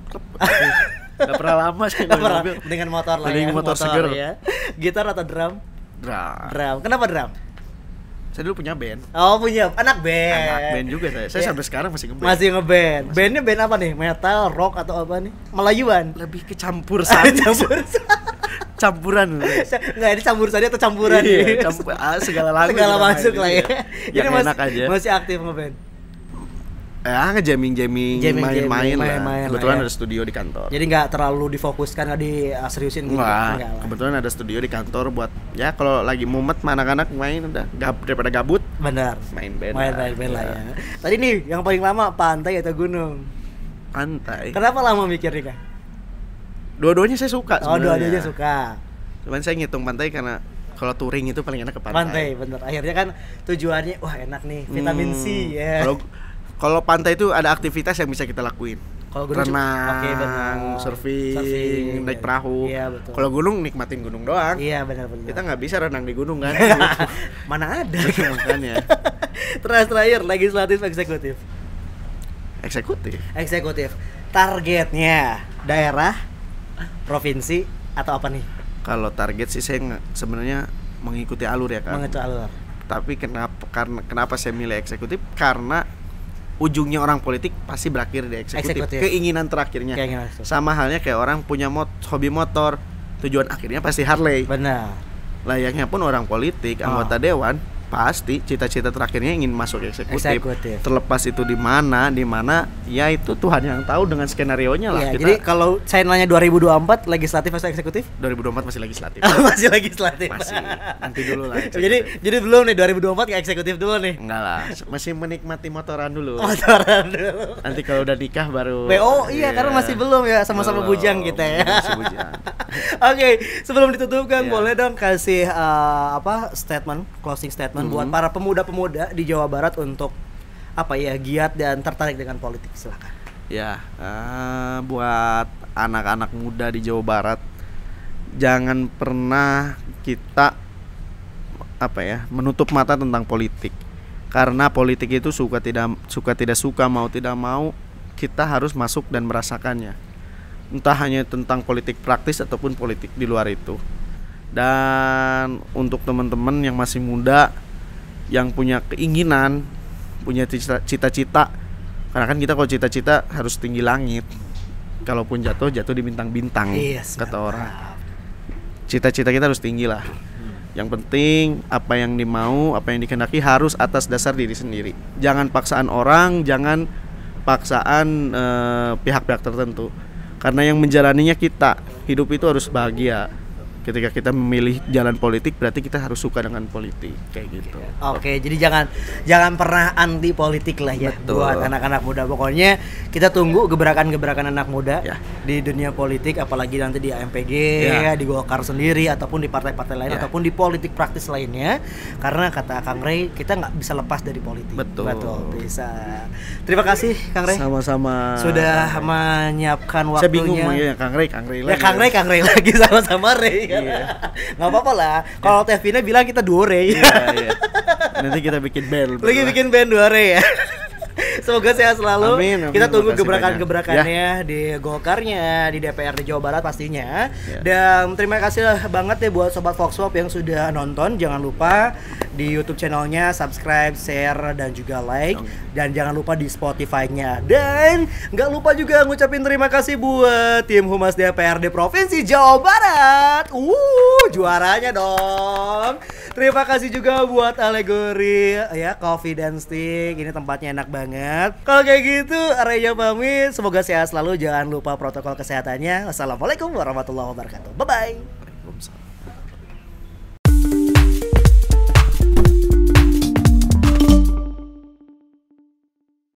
[SPEAKER 1] Gak pernah lama saya naik mobil.
[SPEAKER 2] Dengan motor lah
[SPEAKER 1] ya. Motor seger
[SPEAKER 2] ya. Gitar atau drum?
[SPEAKER 1] Drum.
[SPEAKER 2] Kenapa drum?
[SPEAKER 1] Saya dulu punya band.
[SPEAKER 2] Oh, punya anak band.
[SPEAKER 1] Anak band juga saya. Saya sampai sekarang masih ngeband.
[SPEAKER 2] Masih ngeband. Bandnya band apa nih? Metal, rock atau apa nih? Melayuan.
[SPEAKER 1] Lebih ke campur sari. Campuran.
[SPEAKER 2] Enggak, ini campur sari atau campuran?
[SPEAKER 1] Iya, segala lagu.
[SPEAKER 2] Segala masuk lah ya.
[SPEAKER 1] Jadi enak aja.
[SPEAKER 2] Masih aktif ngeband.
[SPEAKER 1] Ya, ngejamming, main-main lah. Kebetulan
[SPEAKER 2] ya.
[SPEAKER 1] Ada studio di kantor.
[SPEAKER 2] Jadi nggak terlalu difokuskan, nggak diseriusin gitu.
[SPEAKER 1] Enggak, kebetulan ada studio di kantor buat ya kalau lagi mumet sama anak-anak main udah daripada gabut.
[SPEAKER 2] Benar.
[SPEAKER 1] Main band
[SPEAKER 2] lah ya. Tadi nih yang paling lama pantai atau gunung?
[SPEAKER 1] Pantai.
[SPEAKER 2] Kenapa lama mikirnya, Kak?
[SPEAKER 1] Dua-duanya saya suka sebenarnya.
[SPEAKER 2] Oh, dua-duanya suka.
[SPEAKER 1] Cuman saya ngitung pantai karena kalau touring itu paling enak ke pantai.
[SPEAKER 2] Pantai, bener. Akhirnya kan tujuannya, wah enak nih, vitamin C ya.
[SPEAKER 1] Kalau pantai itu ada aktivitas yang bisa kita lakuin.
[SPEAKER 2] Kalau gunung
[SPEAKER 1] renang, surfing, naik perahu.
[SPEAKER 2] Iya, betul.
[SPEAKER 1] Kalau gunung nikmatin gunung doang.
[SPEAKER 2] Iya, benar.
[SPEAKER 1] Kita nggak bisa renang di gunung kan.
[SPEAKER 2] Mana ada.
[SPEAKER 1] Makanya.
[SPEAKER 2] Terakhir legislatif, eksekutif. Eksekutif. Targetnya daerah, provinsi atau apa nih?
[SPEAKER 1] Kalau target sih saya sebenarnya mengikuti alur ya kan.
[SPEAKER 2] Mengikuti alur.
[SPEAKER 1] Tapi kenapa saya milih eksekutif? Karena ujungnya orang politik pasti berakhir di eksekutif. Keinginan terakhirnya. Sama halnya kayak orang punya hobi motor, tujuan akhirnya pasti Harley.
[SPEAKER 2] Benar.
[SPEAKER 1] Layaknya pun orang politik, anggota dewan, pasti cita-cita terakhirnya ingin masuk eksekutif. Terlepas itu di mana ya itu Tuhan yang tahu dengan skenarionya lah.
[SPEAKER 2] Ya, jadi kalau saya nanya 2024 legislatif atau eksekutif?
[SPEAKER 1] 2024 masih legislatif.
[SPEAKER 2] Masih legislatif.
[SPEAKER 1] Masih. Nanti dulu lah.
[SPEAKER 2] Jadi belum nih 2024 ke eksekutif dulu nih.
[SPEAKER 1] Enggak lah, masih menikmati motoran dulu. Nanti kalau udah nikah baru.
[SPEAKER 2] Iya, karena masih belum ya, sama-sama bujang kita ya.
[SPEAKER 1] Masih bujang.
[SPEAKER 2] Oke, sebelum ditutupkan boleh dong kasih closing statement buat para pemuda-pemuda di Jawa Barat untuk giat dan tertarik dengan politik. Silakan.
[SPEAKER 1] Ya, buat anak-anak muda di Jawa Barat, jangan pernah kita menutup mata tentang politik. Karena politik itu suka tidak suka, mau tidak mau, kita harus masuk dan merasakannya. Entah hanya tentang politik praktis ataupun politik di luar itu. Dan untuk teman-teman yang masih muda, yang punya keinginan, punya cita-cita, karena kan kita kalau cita-cita harus tinggi langit, kalaupun jatuh di bintang-bintang, kata orang. Cita-cita kita harus tinggi lah. Yang penting apa yang dimau, apa yang dikehendaki harus atas dasar diri sendiri. Jangan paksaan orang, jangan paksaan pihak-pihak tertentu, karena yang menjalaninya kita. Hidup itu harus bahagia. Ketika kita memilih jalan politik, berarti kita harus suka dengan politik, kayak gitu.
[SPEAKER 2] Oke, jadi jangan pernah anti politik lah ya. Betul. Buat anak-anak muda. Pokoknya kita tunggu gebrakan-gebrakan anak muda di dunia politik, apalagi nanti di AMPG, di Golkar sendiri, ataupun di partai-partai lain, ataupun di politik praktis lainnya. Karena kata Kang Rey, kita nggak bisa lepas dari politik.
[SPEAKER 1] Betul.
[SPEAKER 2] Bisa. Terima kasih Kang Rey.
[SPEAKER 1] Sama-sama.
[SPEAKER 2] Sudah menyiapkan waktunya.
[SPEAKER 1] Saya bingung manggilnya Kang Rey lagi.
[SPEAKER 2] Kang Rey lagi sama Rey. Nggak apa-apa lah. Kalau Tevina bilang kita duo Rey.
[SPEAKER 1] Iya. Nanti kita bikin band.
[SPEAKER 2] Bikin band duo Rey ya. Semoga sehat selalu.
[SPEAKER 1] Amin.
[SPEAKER 2] Kita tunggu gebrakan-gebrakannya di Golkarnya, di DPRD Jawa Barat pastinya. Dan terima kasih banget ya buat Sobat Vox Pop yang sudah nonton. Jangan lupa di YouTube channelnya subscribe, share, dan juga like. Dan jangan lupa di Spotify-nya. Dan nggak lupa juga ngucapin terima kasih buat tim Humas DPRD Provinsi Jawa Barat. Juaranya dong. Terima kasih juga buat Alegori Coffee dan Stick. Ini tempatnya enak banget. Kalau kayak gitu, Arya pamit. Semoga sehat selalu. Jangan lupa protokol kesehatannya. Wassalamualaikum warahmatullahi wabarakatuh. Bye bye.
[SPEAKER 1] Waalaikumsalam.